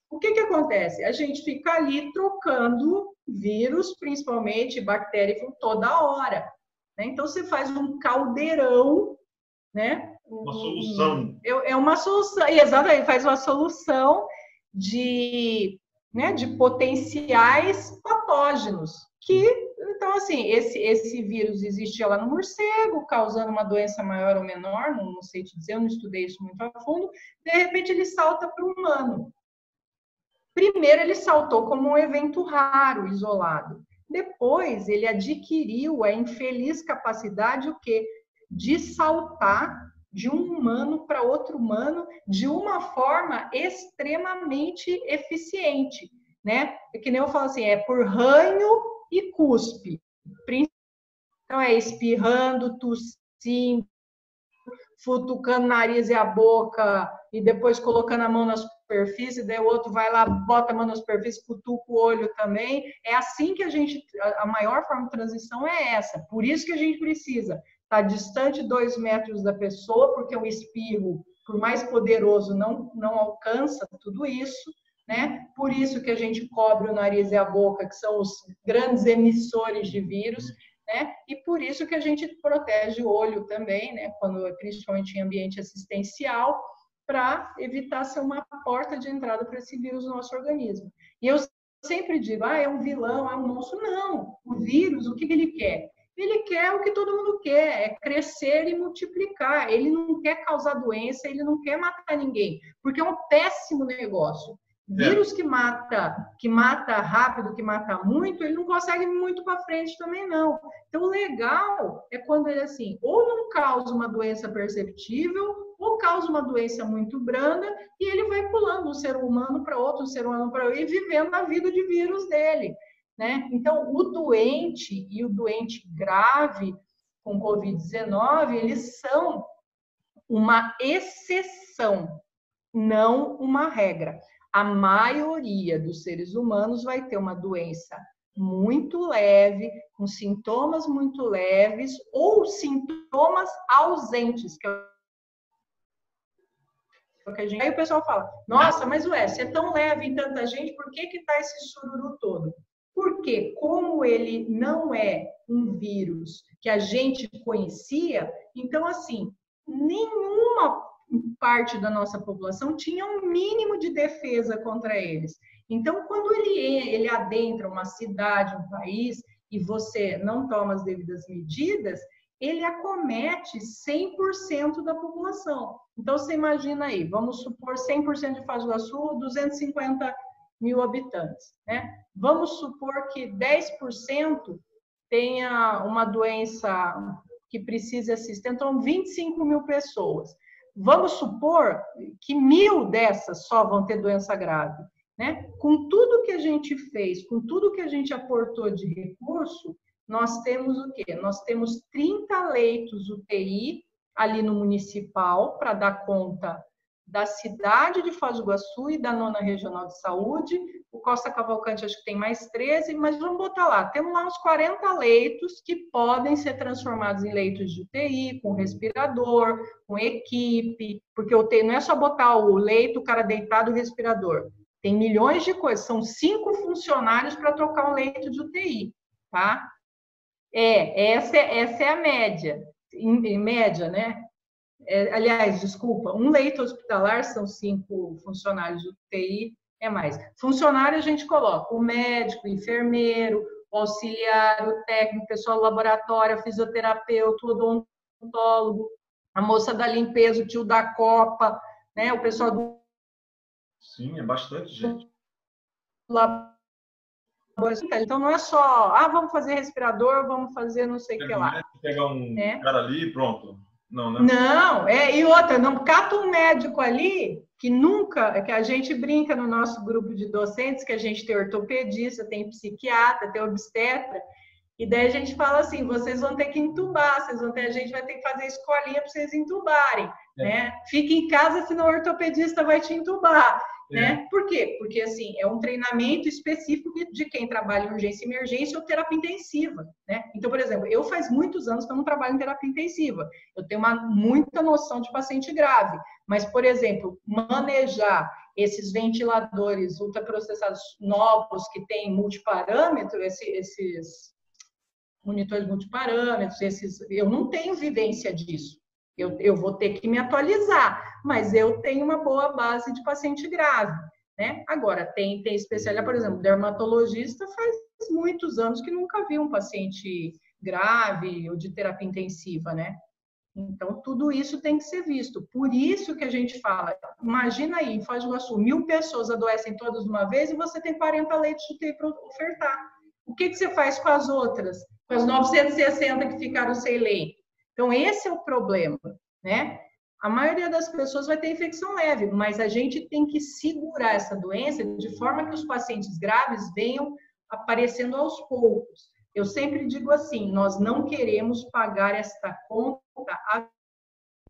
o que acontece? A gente fica ali trocando vírus, principalmente bactéria, toda hora. Né? Então, você faz um caldeirão, né?
Uma solução.
É uma solução, exatamente, faz uma solução de potenciais patógenos. Então, assim, esse vírus existia lá no morcego, causando uma doença maior ou menor, não sei te dizer, eu não estudei isso muito a fundo, de repente ele salta para o humano. Primeiro, ele saltou como um evento raro, isolado. Depois, ele adquiriu a infeliz capacidade, o quê? De saltar de um humano para outro humano de uma forma extremamente eficiente, né? É que nem eu falo assim, é por ranho e cuspe. Então, é espirrando, tossindo, futucando o nariz e a boca, e depois colocando a mão na superfície, daí o outro vai lá, bota a mão na superfície, cutuca o olho também. É assim que a maior forma de transição é essa. Por isso que a gente precisa estar distante 2 metros da pessoa, porque o espirro, por mais poderoso, não alcança tudo isso, né? Por isso que a gente cobre o nariz e a boca, que são os grandes emissores de vírus, né? E por isso que a gente protege o olho também, né? Principalmente em ambiente assistencial, para evitar ser uma porta de entrada para esse vírus no nosso organismo. E eu sempre digo, é um vilão, é um monstro. Não, o vírus, o que ele quer? Ele quer o que todo mundo quer, é crescer e multiplicar. Ele não quer causar doença, ele não quer matar ninguém, porque é um péssimo negócio. Vírus que mata rápido, que mata muito, ele não consegue ir muito para frente também, não. Então, o legal é quando ele, assim, ou não causa uma doença perceptível, ou causa uma doença muito branda, e ele vai pulando um ser humano para outro, um ser humano para outro, e vivendo a vida de vírus dele, né? Então, o doente e o doente grave com Covid-19, eles são uma exceção, não uma regra. A maioria dos seres humanos vai ter uma doença muito leve, com sintomas muito leves ou sintomas ausentes. Aí o pessoal fala, nossa, mas se é tão leve em tanta gente, por que está esse sururu todo? Porque como ele não é um vírus que a gente conhecia, então, assim, nenhuma parte da nossa população tinha um mínimo de defesa contra eles. Então, quando ele adentra uma cidade, um país, e você não toma as devidas medidas, ele acomete 100% da população. Então, você imagina aí, vamos supor 100% de Foz do Iguaçu, 250 mil habitantes, né? Vamos supor que 10% tenha uma doença que precise assistência, então 25 mil pessoas. Vamos supor que 1.000 dessas só vão ter doença grave, né? Com tudo que a gente fez, com tudo que a gente aportou de recurso, nós temos o quê? Nós temos 30 leitos UTI ali no municipal para dar conta da cidade de Foz do Iguaçu e da 9ª Regional de Saúde. O Costa Cavalcante acho que tem mais 13, mas vamos botar lá. Temos lá uns 40 leitos que podem ser transformados em leitos de UTI, com respirador, com equipe, porque o UTI não é só botar o leito, o cara deitado e o respirador. Tem milhões de coisas, são 5 funcionários para trocar um leito de UTI, tá? Essa é a média, em média, né? Aliás, desculpa, um leito hospitalar são 5 funcionários de UTI, é mais. Funcionário a gente coloca o médico, o enfermeiro, o auxiliar, o técnico, o pessoal do laboratório, o fisioterapeuta, o odontólogo, a moça da limpeza, o tio da copa, né? O pessoal do...
Sim, é bastante gente.
Então, não é só, vamos fazer respirador, vamos fazer não sei o que lá.
Pegar um cara ali e pronto. Não, né?
Não, e outra, não cata um médico ali que nunca, que a gente brinca no nosso grupo de docentes, que a gente tem ortopedista, tem psiquiatra, tem obstetra, e daí a gente fala assim, vocês vão ter que entubar, a gente vai ter que fazer escolinha para vocês entubarem, né? Fique em casa, senão o ortopedista vai te entubar. Né? Por quê? Porque assim, é um treinamento específico de quem trabalha em urgência e emergência ou terapia intensiva, né? Então, por exemplo, eu faz muitos anos que eu não trabalho em terapia intensiva. Eu tenho muita noção de paciente grave, mas, por exemplo, manejar esses ventiladores ultraprocessados novos que têm multiparâmetro, esses monitores multiparâmetros, eu não tenho vivência disso. Eu vou ter que me atualizar, mas eu tenho uma boa base de paciente grave, né? Agora, tem especialidade, por exemplo, dermatologista faz muitos anos que nunca viu um paciente grave ou de terapia intensiva, né? Então, tudo isso tem que ser visto. Por isso que a gente fala, imagina aí, em Foz do Iguaçu, 1.000 pessoas adoecem todas de uma vez e você tem 40 leitos de UTI para ofertar. O que você faz com as outras? Com as 960 que ficaram sem leito? Então, esse é o problema, né? A maioria das pessoas vai ter infecção leve, mas a gente tem que segurar essa doença de forma que os pacientes graves venham aparecendo aos poucos. Eu sempre digo assim, nós não queremos pagar esta conta,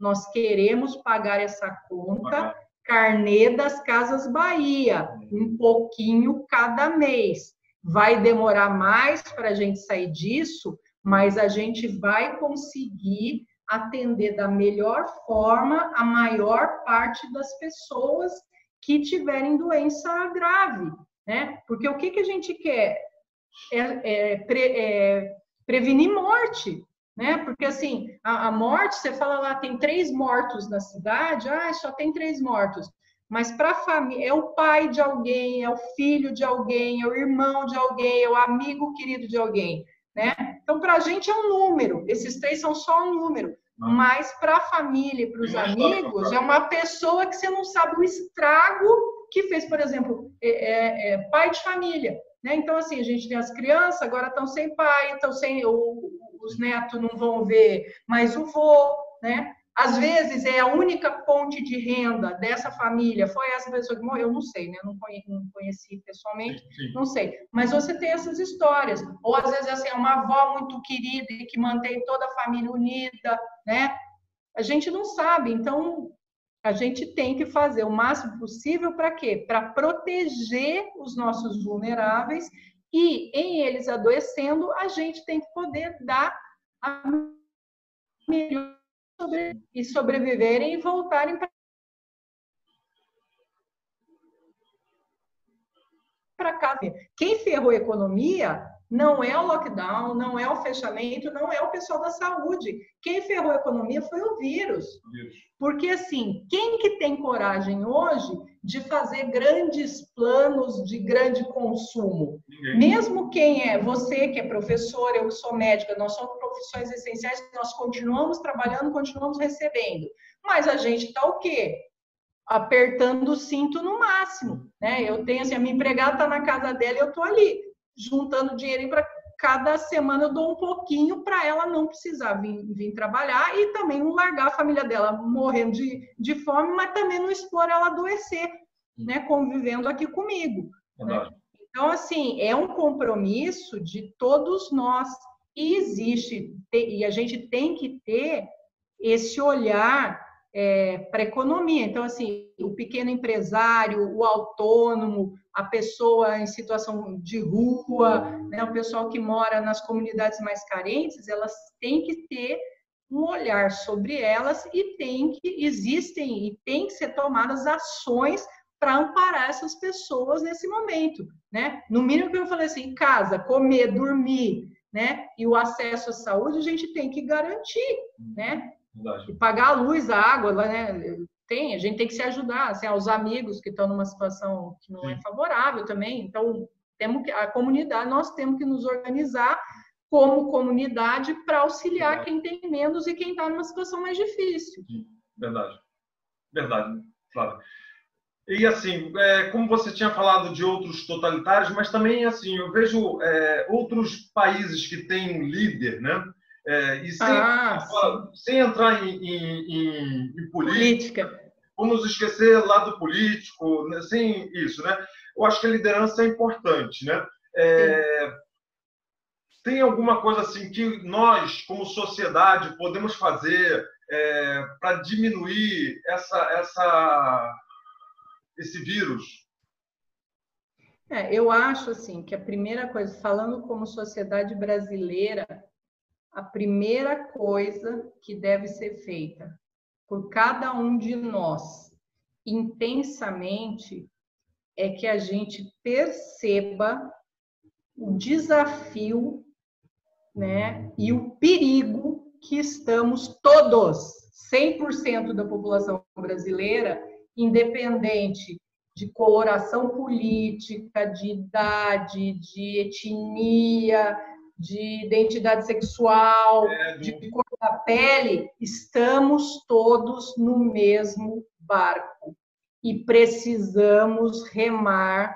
nós queremos pagar essa conta carnê das Casas Bahia, um pouquinho cada mês. Vai demorar mais para a gente sair disso, mas a gente vai conseguir atender da melhor forma a maior parte das pessoas que tiverem doença grave, né? Porque o que a gente quer prevenir morte, né? Porque assim, a morte, você fala lá, tem 3 mortos na cidade, só tem 3 mortos. Mas para a família, é o pai de alguém, é o filho de alguém, é o irmão de alguém, é o amigo querido de alguém, né? Então, para a gente é um número, esses 3 são só um número, mas para a família, para os amigos, é uma pessoa que você não sabe o estrago que fez, por exemplo, pai de família, né? Então, assim, a gente tem as crianças, agora estão sem pai, estão sem, os netos não vão ver mais o vô, né? Às vezes é a única ponte de renda dessa família, foi essa pessoa que morreu, eu não sei, né? Não conheci pessoalmente, sim. Não sei. Mas você tem essas histórias. Ou às vezes assim, é uma avó muito querida e que mantém toda a família unida, né? A gente não sabe, então a gente tem que fazer o máximo possível para quê? Para proteger os nossos vulneráveis e em eles adoecendo, a gente tem que poder dar a melhor e sobreviverem e voltarem para casa. Quem ferrou a economia não é o lockdown, não é o fechamento, não é o pessoal da saúde. Quem ferrou a economia foi o vírus. Porque, assim, quem que tem coragem hoje de fazer grandes planos de grande consumo? Mesmo quem é, você que é professor, eu que sou médica, nós somos profissões essenciais, nós continuamos trabalhando, continuamos recebendo. Mas a gente está o quê? Apertando o cinto no máximo, né? Eu tenho, assim, a minha empregada está na casa dela e eu estou ali, juntando dinheiro para cada semana eu dou um pouquinho para ela não precisar vir trabalhar e também não largar a família dela morrendo de fome, mas também não expor ela a adoecer, né? Convivendo aqui comigo. Né? Então, assim, é um compromisso de todos nós e existe, e a gente tem que ter esse olhar para a economia. Então, assim, o pequeno empresário, o autônomo, a pessoa em situação de rua, né, o pessoal que mora nas comunidades mais carentes, elas têm que ter um olhar sobre elas e existem e tem que ser tomadas ações para amparar essas pessoas nesse momento, né? No mínimo que eu falei assim, casa, comer, dormir, né? E o acesso à saúde a gente tem que garantir, né? E pagar a luz, a água, né? A gente tem que se ajudar, assim, aos amigos que estão numa situação que não é favorável também. Então, A comunidade, nós temos que nos organizar como comunidade para auxiliar quem tem menos e quem está numa situação mais difícil.
Verdade. Verdade, Flávia. E assim, como você tinha falado de outros totalitários, mas também assim, eu vejo outros países que têm um líder, né? E sem entrar em política, vamos esquecer lado político, né? Sem isso, né? Eu acho que a liderança é importante, né? Tem alguma coisa assim que nós, como sociedade, podemos fazer para diminuir esse vírus?
Eu acho assim que a primeira coisa, falando como sociedade brasileira, a primeira coisa que deve ser feita por cada um de nós, intensamente, é que a gente perceba o desafio, né, e o perigo que estamos todos, 100% da população brasileira, independente de coloração política, de idade, de etnia, de identidade sexual, de cor da pele, estamos todos no mesmo barco e precisamos remar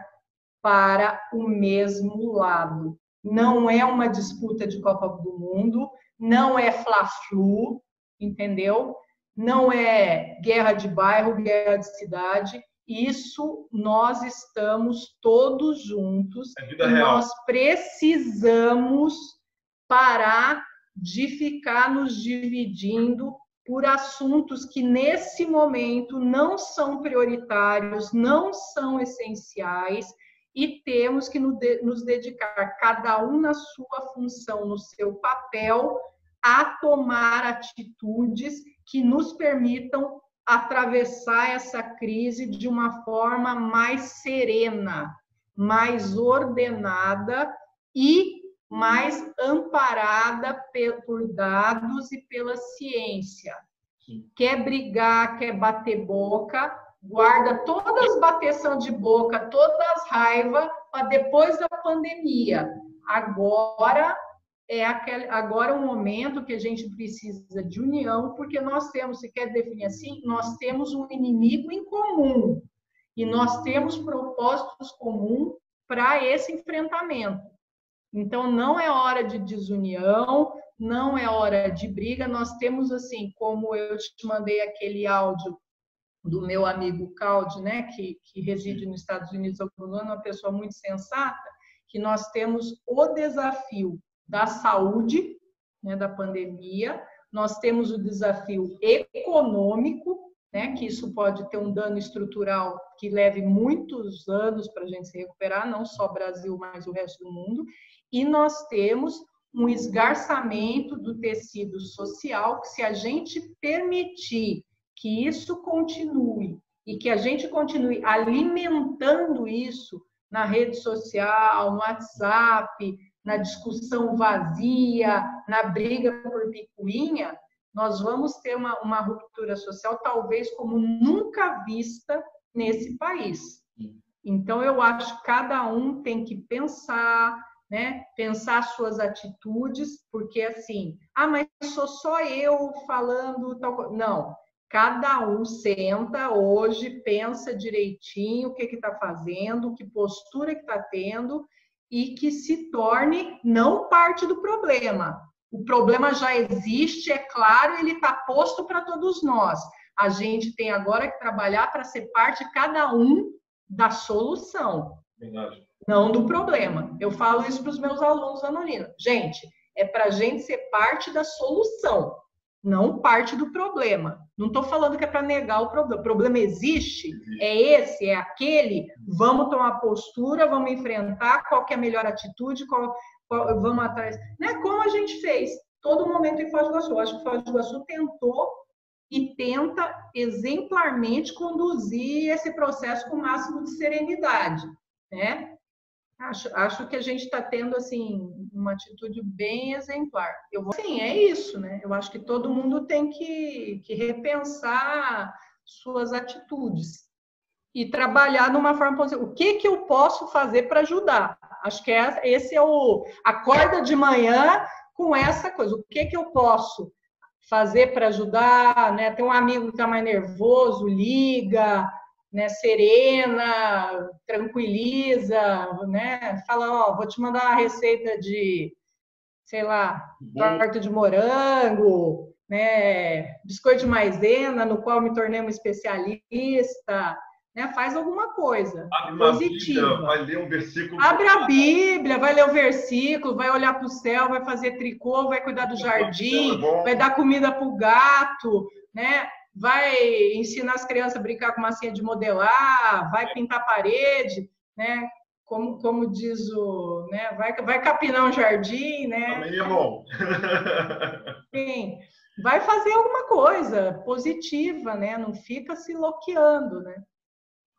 para o mesmo lado. Não é uma disputa de Copa do Mundo, não é Fla-Flu, entendeu? Não é guerra de bairro, guerra de cidade. Isso nós estamos todos juntos.
É vida real.
Nós precisamos parar de ficar nos dividindo por assuntos que nesse momento não são prioritários, não são essenciais, e temos que nos dedicar, cada um na sua função, no seu papel, a tomar atitudes que nos permitam atravessar essa crise de uma forma mais serena, mais ordenada e mais amparada por dados e pela ciência. Sim. Quer brigar, quer bater boca, guarda todas as bateção de boca, todas as raivas para depois da pandemia. Agora é um momento que a gente precisa de união, porque nós temos, se quer definir assim, nós temos um inimigo em comum e nós temos propósitos comuns para esse enfrentamento. Então, não é hora de desunião, não é hora de briga. Nós temos, assim, como eu te mandei aquele áudio do meu amigo Caldi, né, que reside nos Estados Unidos, uma pessoa muito sensata, que nós temos o desafio da saúde, né, da pandemia, nós temos o desafio econômico, né, que isso pode ter um dano estrutural que leve muitos anos para a gente se recuperar, não só o Brasil, mas o resto do mundo, e nós temos um esgarçamento do tecido social, que se a gente permitir que isso continue e que a gente continue alimentando isso na rede social, no WhatsApp, na discussão vazia, na briga por picuinha, nós vamos ter uma ruptura social talvez como nunca vista nesse país. Então, eu acho que cada um tem que pensar, né? Pensar suas atitudes, porque assim, mas sou só eu falando tal coisa. Não, cada um senta hoje, pensa direitinho o que está fazendo, que postura que está tendo, e que se torne não parte do problema. O problema já existe, é claro, ele está posto para todos nós. A gente tem agora que trabalhar para ser parte, cada um, da solução.
Verdade.
Não do problema. Eu falo isso para os meus alunos da Nolina. Gente, é para a gente ser parte da solução, não parte do problema. Não estou falando que é para negar o problema. O problema existe, é esse, é aquele. Vamos tomar postura, vamos enfrentar, qual que é a melhor atitude, vamos atrás. Né? Como a gente fez todo momento em Foz do Iguaçu. Acho que Foz do Iguaçu tentou e tenta exemplarmente conduzir esse processo com o máximo de serenidade, né? Acho que a gente está tendo, assim, uma atitude bem exemplar. Sim, é isso, né? Eu acho que todo mundo tem que repensar suas atitudes e trabalhar de uma forma positiva. O que eu posso fazer para ajudar? Acho que esse é acorda de manhã com essa coisa. O que eu posso fazer para ajudar, né? Tem um amigo que está mais nervoso, liga, né? Serena, tranquiliza, né? Fala, ó, vou te mandar uma receita de, sei lá, torta de morango, né? Biscoito de maisena, no qual me tornei uma especialista, né? Faz alguma coisa positiva.
Bíblia, vai ler um versículo.
Abre a Bíblia, vai ler o versículo, vai olhar para o céu, vai fazer tricô, vai cuidar do jardim, vai dar comida para o gato, né? Vai ensinar as crianças a brincar com massinha de modelar, vai pintar a parede, né? Como diz o, né? Vai capinar um jardim, né?
Também é bom.
Sim, vai fazer alguma coisa positiva, né? Não fica se loqueando, né?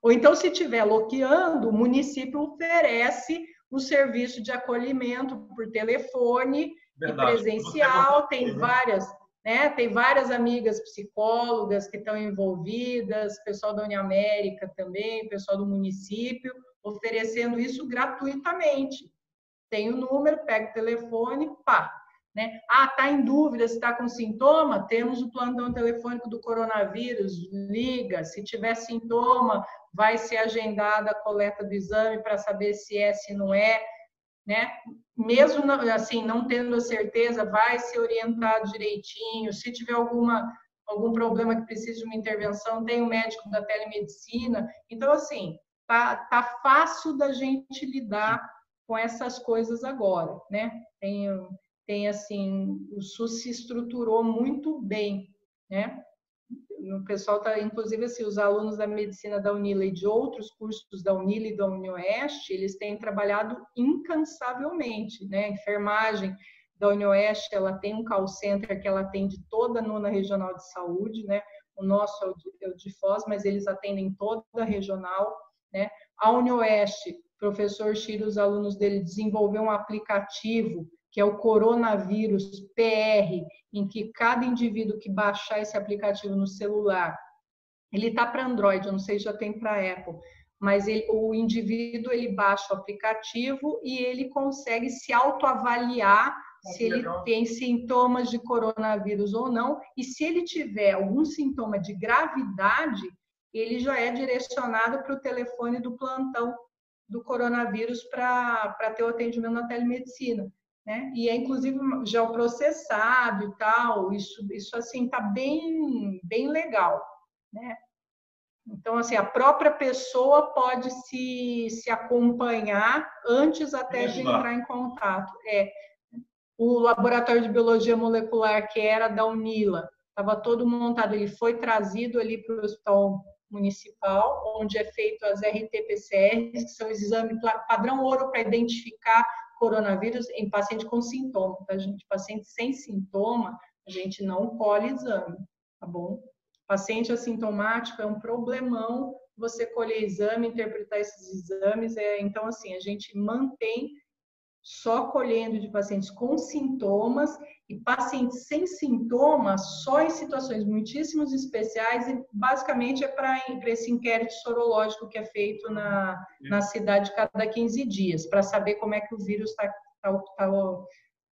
Ou então, se estiver loqueando, o município oferece o serviço de acolhimento por telefone e presencial. Tem várias, né? Tem várias amigas psicólogas que estão envolvidas, pessoal da Uniamérica também, pessoal do município, oferecendo isso gratuitamente. Tem o número, pega o telefone, pá. Né? Ah, está em dúvida se está com sintoma? Temos o plantão telefônico do coronavírus, liga. Se tiver sintoma, vai ser agendada a coleta do exame para saber se é, se não é. Né? Mesmo assim, não tendo a certeza, vai ser orientado direitinho. Se tiver algum problema que precise de uma intervenção, tem o médico da telemedicina. Então, assim, tá fácil da gente lidar com essas coisas agora, né? Tem assim, o SUS se estruturou muito bem, né? O pessoal está, inclusive, assim, os alunos da medicina da Unila e de outros cursos da Unila e da Unioeste, eles têm trabalhado incansavelmente, né? A enfermagem da Unioeste, ela tem um call center que ela atende toda a 9ª Regional de Saúde, né? O nosso é o de Foz, mas eles atendem toda a regional, né? A Unioeste, o professor Chiro, os alunos dele desenvolveu um aplicativo que é o Coronavírus PR, em que cada indivíduo que baixar esse aplicativo no celular, ele está para Android, eu não sei se já tem para Apple, mas o indivíduo ele baixa o aplicativo e ele consegue se autoavaliar se ele tem sintomas de coronavírus ou não, e se ele tiver algum sintoma de gravidade, ele já é direcionado para o telefone do plantão do coronavírus para ter o atendimento na telemedicina. Né? E é inclusive já o processado e tal, isso assim está bem legal, né? Então assim a própria pessoa pode se acompanhar antes até de entrar em contato. O laboratório de biologia molecular que era da Unila estava todo montado, ele foi trazido ali para o hospital municipal, onde é feito as RT-PCRs, que são os exames padrão ouro para identificar coronavírus em paciente com sintoma, tá, gente? Paciente sem sintoma, a gente não colhe exame, tá bom? Paciente assintomático é um problemão você colher exame, interpretar esses exames, então, assim, a gente mantém só colhendo de pacientes com sintomas e pacientes sem sintomas só em situações muitíssimo especiais e basicamente é para esse inquérito sorológico que é feito na cidade cada 15 dias, para saber como é que o vírus está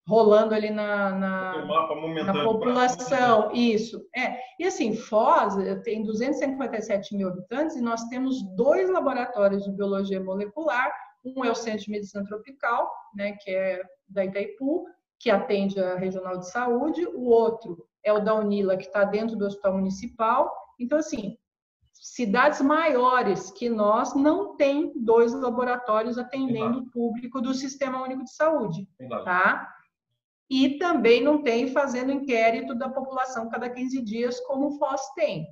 rolando ali na população. Isso. E assim, Foz tem 257 mil habitantes e nós temos 2 laboratórios de biologia molecular. Um é o Centro de Medicina Tropical, né, que é da Itaipu, que atende a Regional de Saúde. O outro é o da Unila, que está dentro do Hospital Municipal. Então, assim, cidades maiores que nós não têm 2 laboratórios atendendo o público do Sistema Único de Saúde, tá? E também não tem fazendo inquérito da população cada 15 dias, como o Foz tem.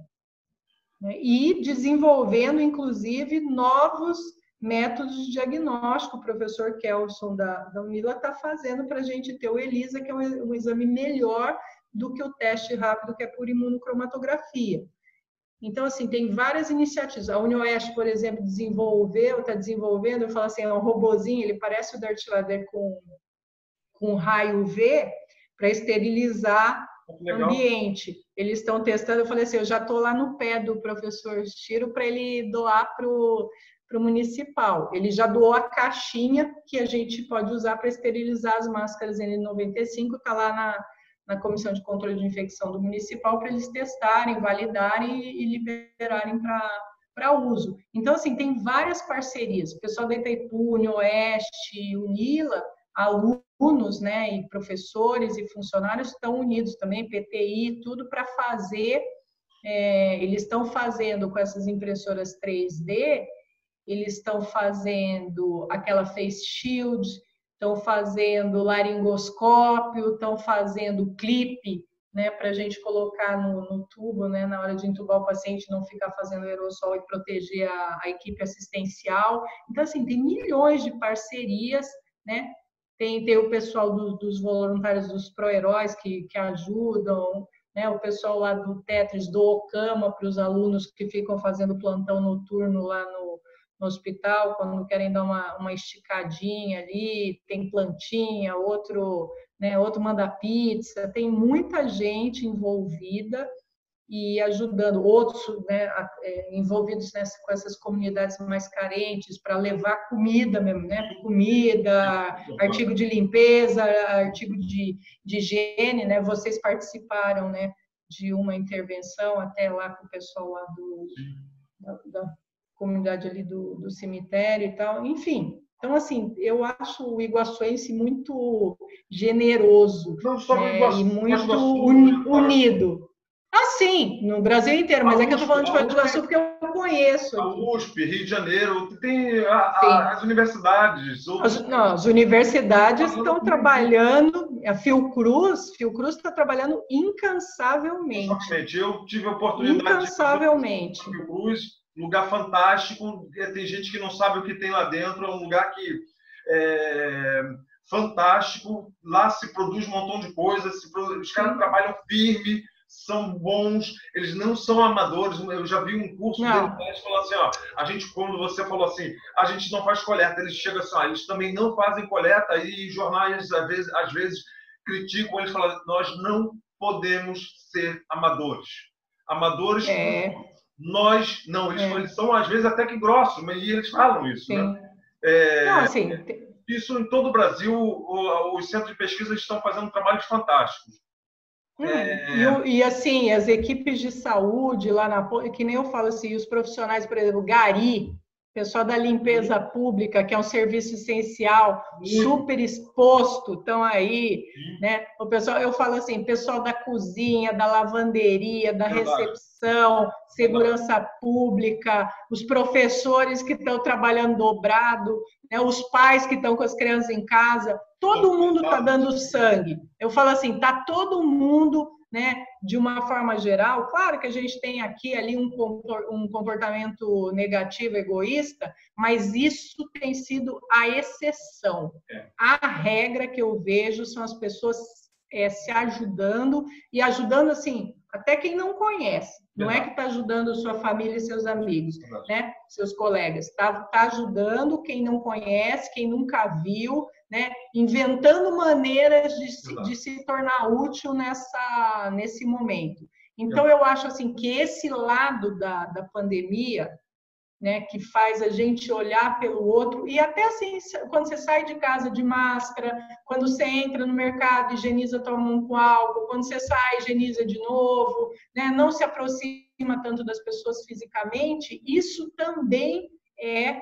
E desenvolvendo, inclusive, novos métodos de diagnóstico. O professor Kelson da Unila está fazendo para a gente ter o ELISA, que é um exame melhor do que o teste rápido, que é por imunocromatografia. Então, assim, tem várias iniciativas. A Unioeste, por exemplo, está desenvolvendo, eu falo assim, é um robozinho, ele parece o Darth Vader com raio UV para esterilizar o ambiente. Eles estão testando, eu falei assim, eu já estou lá no pé do professor Chiro para ele doar para o para o municipal. Ele já doou a caixinha que a gente pode usar para esterilizar as máscaras N95, está lá na Comissão de Controle de Infecção do municipal para eles testarem, validarem e liberarem para uso. Então, assim, tem várias parcerias. O pessoal da Itaipu, Unioeste, Unila, alunos, né, e professores e funcionários estão unidos também, PTI, tudo para fazer. Eles estão fazendo com essas impressoras 3D, eles estão fazendo aquela face shield, estão fazendo laringoscópio, estão fazendo clipe, né, para a gente colocar no tubo, né, na hora de entubar o paciente, não ficar fazendo aerossol e proteger a equipe assistencial. Então, assim, tem milhões de parcerias, né? Tem o pessoal dos voluntários dos Pro-Heróis que ajudam, né? O pessoal lá do Tetris doou cama para os alunos que ficam fazendo plantão noturno lá no hospital, quando querem dar uma esticadinha ali, tem plantinha, outro manda pizza, tem muita gente envolvida e ajudando, outros, né, envolvidos com essas comunidades mais carentes, para levar comida mesmo, né, comida, artigo de limpeza, artigo de higiene, né, vocês participaram, né, de uma intervenção até lá com o pessoal lá da comunidade ali do cemitério e tal, enfim. Então, assim, eu acho o iguaçuense muito generoso,
não só
né,
Iguaçu,
e muito
Iguaçu,
unido. Sim, no Brasil inteiro, mas é que eu estou falando de Foz do Iguaçu porque eu conheço.
A USP, Rio de Janeiro, tem as universidades.
As universidades estão trabalhando, a Fiocruz está trabalhando incansavelmente.
Exatamente, eu tive a oportunidade
incansavelmente.
de Fiocruz, lugar fantástico, tem gente que não sabe o que tem lá dentro, é um lugar que fantástico, lá se produz um montão de coisas, os caras trabalham firme, são bons, eles não são amadores. Eu já vi um curso deles falando assim, ó, a gente, quando você falou assim, a gente não faz coleta, eles chegam assim, ó, eles também não fazem coleta, e jornais às vezes criticam, eles falam, nós não podemos ser amadores. Amadores, nós não, eles são às vezes até que grossos, mas eles falam isso, né? Isso em todo o Brasil, os centros de pesquisa estão fazendo trabalhos fantásticos.
E assim, as equipes de saúde lá que nem eu falo assim, os profissionais, por exemplo, Gari, pessoal da limpeza pública, que é um serviço essencial, super exposto, estão aí, né? O pessoal, eu falo assim, pessoal da cozinha, da lavanderia, da recepção, segurança pública, os professores que estão trabalhando dobrado, né? Os pais que estão com as crianças em casa, todo mundo está dando sangue. Eu falo assim, está todo mundo, né, de uma forma geral, claro que a gente tem aqui ali um comportamento negativo, egoísta, mas isso tem sido a exceção. A regra que eu vejo são as pessoas se ajudando, e ajudando assim, até quem não conhece. Não é que está ajudando sua família e seus amigos, né, seus colegas. Está ajudando quem não conhece, quem nunca viu, né, inventando maneiras de se tornar útil nesse momento. Então, eu acho assim, que esse lado da pandemia, né, que faz a gente olhar pelo outro, e até assim, quando você sai de casa de máscara, quando você entra no mercado, higieniza tua mão com álcool, quando você sai, higieniza de novo, né, não se aproxima tanto das pessoas fisicamente, isso também é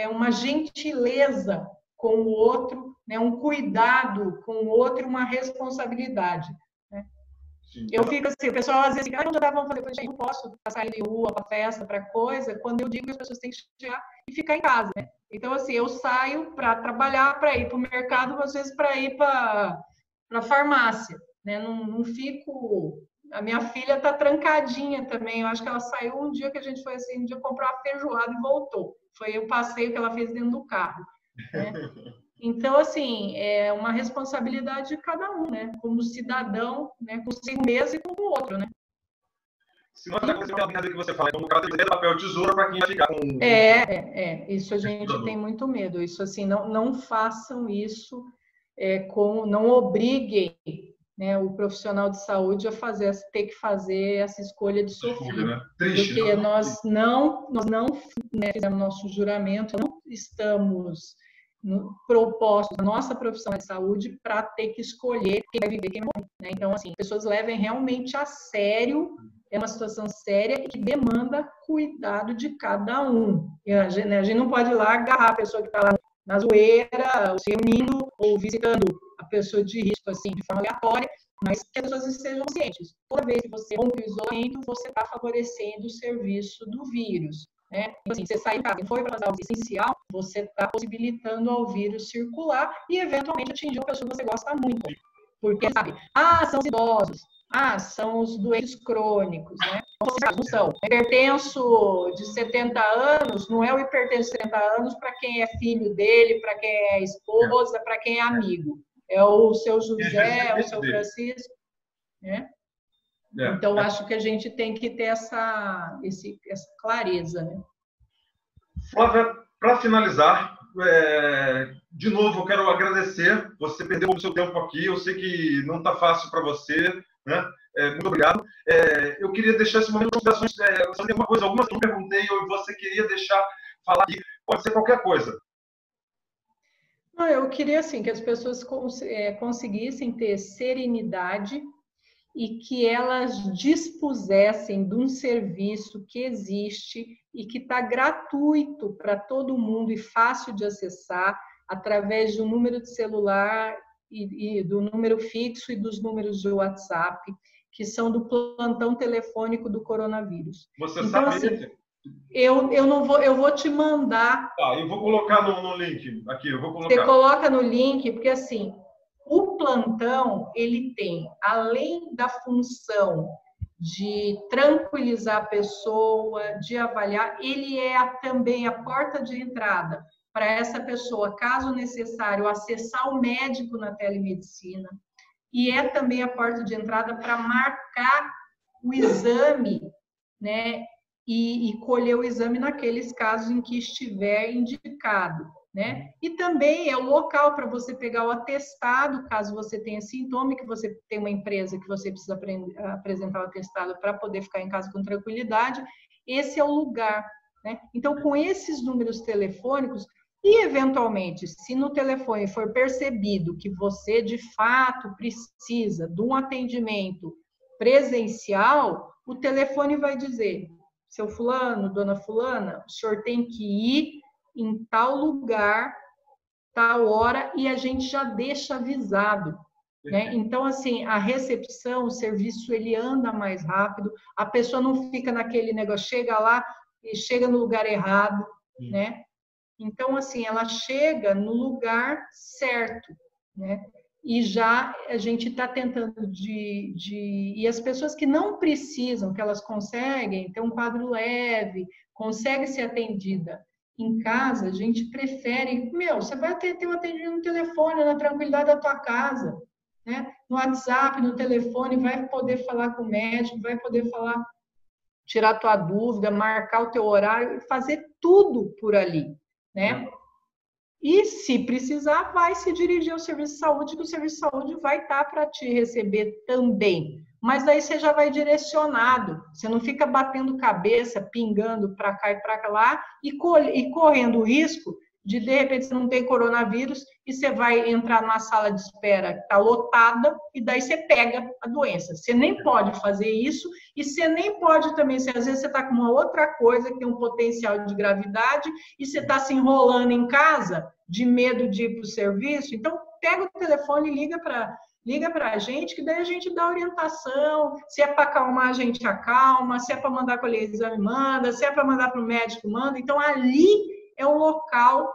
uma gentileza com o outro, né, um cuidado com o outro, uma responsabilidade. Né? Eu fico assim, o pessoal às vezes fica, onde vamos fazer? Eu falei, não posso sair de rua para festa, para coisa, quando eu digo que as pessoas têm que chegar e ficar em casa. Né? Então, assim, eu saio para trabalhar, para ir para o mercado, às vezes para ir para a farmácia. Né? Não fico... A minha filha está trancadinha também, eu acho que ela saiu um dia que a gente foi assim, um dia comprar uma feijoada e voltou. Foi o passeio que ela fez dentro do carro. Né? Então, assim, é uma responsabilidade de cada um, né? Como cidadão, né? Consigo mesmo e com o outro, né?
Se não acontecer uma brincadeira que você fala, então o cara tem que ter papel tesoura para quem vai ficar com...
Isso a gente tem muito medo. Isso, assim, não façam isso, não obriguem né, o profissional de saúde a ter que fazer essa escolha de sofrer.
Né? Triste,
porque
né?
nós não né, fizemos nosso juramento, não estamos propostos, a nossa profissão de saúde, para ter que escolher quem vai viver, quem vai morrer. Né? Então, assim, as pessoas levem realmente a sério, é uma situação séria e que demanda cuidado de cada um. E a gente não pode ir lá agarrar a pessoa que está lá na zoeira, ou se reunindo, ou visitando a pessoa de risco, assim, de forma aleatória, mas que as pessoas estejam cientes. Toda vez que você rompe o isolamento, você está favorecendo o serviço do vírus. Né? Então, assim, você sair de casa e foi para a saúde essencial, você está possibilitando ao vírus circular e, eventualmente, atingir uma pessoa que você gosta muito. Porque, sabe, são os idosos, são os doentes crônicos, né? Não são. O hipertenso de 70 anos não é o hipertenso de 70 anos para quem é filho dele, para quem é esposa, para quem é amigo. É o seu José, é o seu Francisco, né? Então, acho que a gente tem que ter essa clareza, né?
Flávia, para finalizar, de novo, eu quero agradecer. Você perdeu o seu tempo aqui. Eu sei que não está fácil para você, né? Muito obrigado. Eu queria deixar esse momento de considerações. Você tem alguma coisa, algumas que eu perguntei e você queria deixar falar aqui. Pode ser qualquer coisa.
Eu queria, assim, que as pessoas conseguissem ter serenidade e que elas dispusessem de um serviço que existe e que está gratuito para todo mundo e fácil de acessar através do número de celular e do número fixo e dos números de WhatsApp, que são do plantão telefônico do coronavírus.
Você
então,
sabe
assim, eu vou te mandar.
Eu vou colocar no link aqui, eu vou colocar.
Você coloca no link, porque assim, o plantão, ele tem, além da função de tranquilizar a pessoa, de avaliar, ele é também a porta de entrada para essa pessoa, caso necessário, acessar o médico na telemedicina, e é também a porta de entrada para marcar o exame, né, e colher o exame naqueles casos em que estiver indicado. Né? E também é o local para você pegar o atestado, caso você tenha sintoma, que você tem uma empresa que você precisa apresentar o atestado para poder ficar em casa com tranquilidade. Esse é o lugar. Né? Então, com esses números telefônicos, e eventualmente, se no telefone for percebido que você de fato precisa de um atendimento presencial, o telefone vai dizer: seu fulano, dona fulana, o senhor tem que ir em tal lugar, tal hora, e a gente já deixa avisado. Né? Então, assim, a recepção, o serviço, ele anda mais rápido, a pessoa não fica naquele negócio, chega lá e chega no lugar errado, né? Então, assim, ela chega no lugar certo, né? E já a gente está tentando e as pessoas que não precisam, que elas conseguem ter um quadro leve, conseguem ser atendida em casa, a gente prefere, você vai ter um atendimento no telefone, na tranquilidade da tua casa, né? No WhatsApp, no telefone, vai poder falar com o médico, vai poder falar, tirar tua dúvida, marcar o teu horário, fazer tudo por ali, né? E se precisar, vai se dirigir ao serviço de saúde, que o serviço de saúde vai estar para te receber também. Mas daí você já vai direcionado, você não fica batendo cabeça, pingando para cá e para lá e correndo o risco de repente, você não tem coronavírus e você vai entrar numa sala de espera que está lotada e daí você pega a doença. Você nem pode fazer isso e você nem pode também, às vezes você está com uma outra coisa que tem um potencial de gravidade e você está se enrolando em casa de medo de ir para o serviço, então pega o telefone e liga para a gente, que daí a gente dá orientação, se é para acalmar, a gente acalma, se é para mandar colher exame, manda, se é para mandar para o médico, manda. Então, ali é o local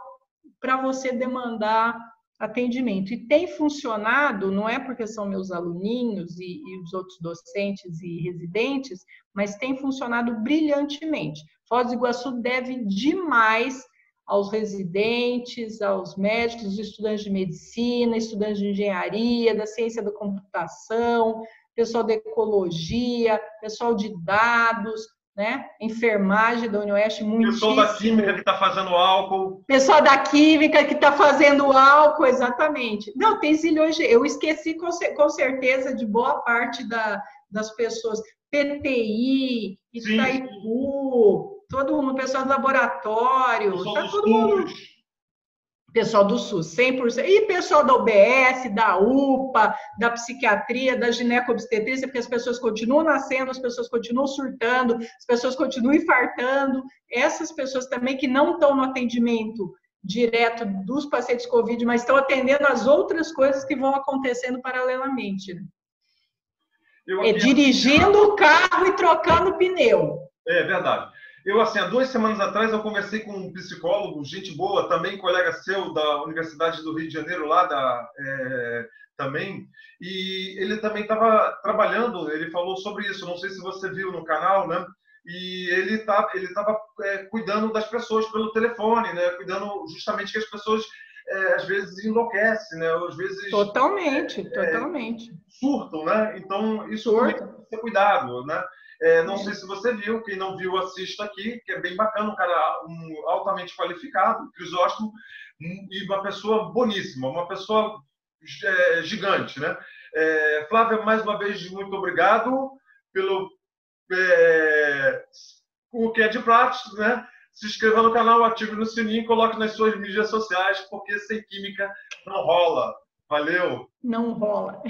para você demandar atendimento. E tem funcionado, não é porque são meus aluninhos e os outros docentes e residentes, mas tem funcionado brilhantemente. Foz do Iguaçu deve demais aos residentes, aos médicos, estudantes de medicina, estudantes de engenharia, da ciência da computação, pessoal da ecologia, pessoal de dados, né? Enfermagem da Unioeste, muitíssimo.
Pessoal da Química que está fazendo álcool.
Pessoal da Química que está fazendo álcool, exatamente. Não, tem zilhões de... Eu esqueci com certeza de boa parte das pessoas. PTI, Itaipu, todo mundo, pessoal do laboratório, tá todo mundo... Pessoal do SUS, 100%. E pessoal da UBS, da UPA, da psiquiatria, da ginecobstetrícia, porque as pessoas continuam nascendo, as pessoas continuam surtando, as pessoas continuam infartando. Essas pessoas também que não estão no atendimento direto dos pacientes Covid, mas estão atendendo as outras coisas que vão acontecendo paralelamente. Dirigindo o carro e trocando pneu.
É verdade. Eu, assim, há 2 semanas atrás, eu conversei com um psicólogo, gente boa, também colega seu da Universidade do Rio de Janeiro, lá também, e ele também estava trabalhando, ele falou sobre isso, não sei se você viu no canal, né? E ele estava cuidando das pessoas pelo telefone, né? Cuidando justamente que as pessoas, às vezes, enlouquecem, né? Às vezes...
Totalmente.
Surtam, né? Então, isso tem que ser cuidado, né? Não sei se você viu, quem não viu, assista aqui, que é bem bacana, um cara altamente qualificado, Crisóstomo, e uma pessoa boníssima, uma pessoa gigante, né? Flávia, mais uma vez, muito obrigado pelo o que é de prático, né? Se inscreva no canal, ative no sininho, coloque nas suas mídias sociais, porque sem química não rola. Valeu!
Não rola.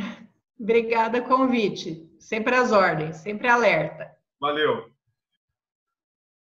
Obrigada, convite. Sempre às ordens, sempre alerta.
Valeu.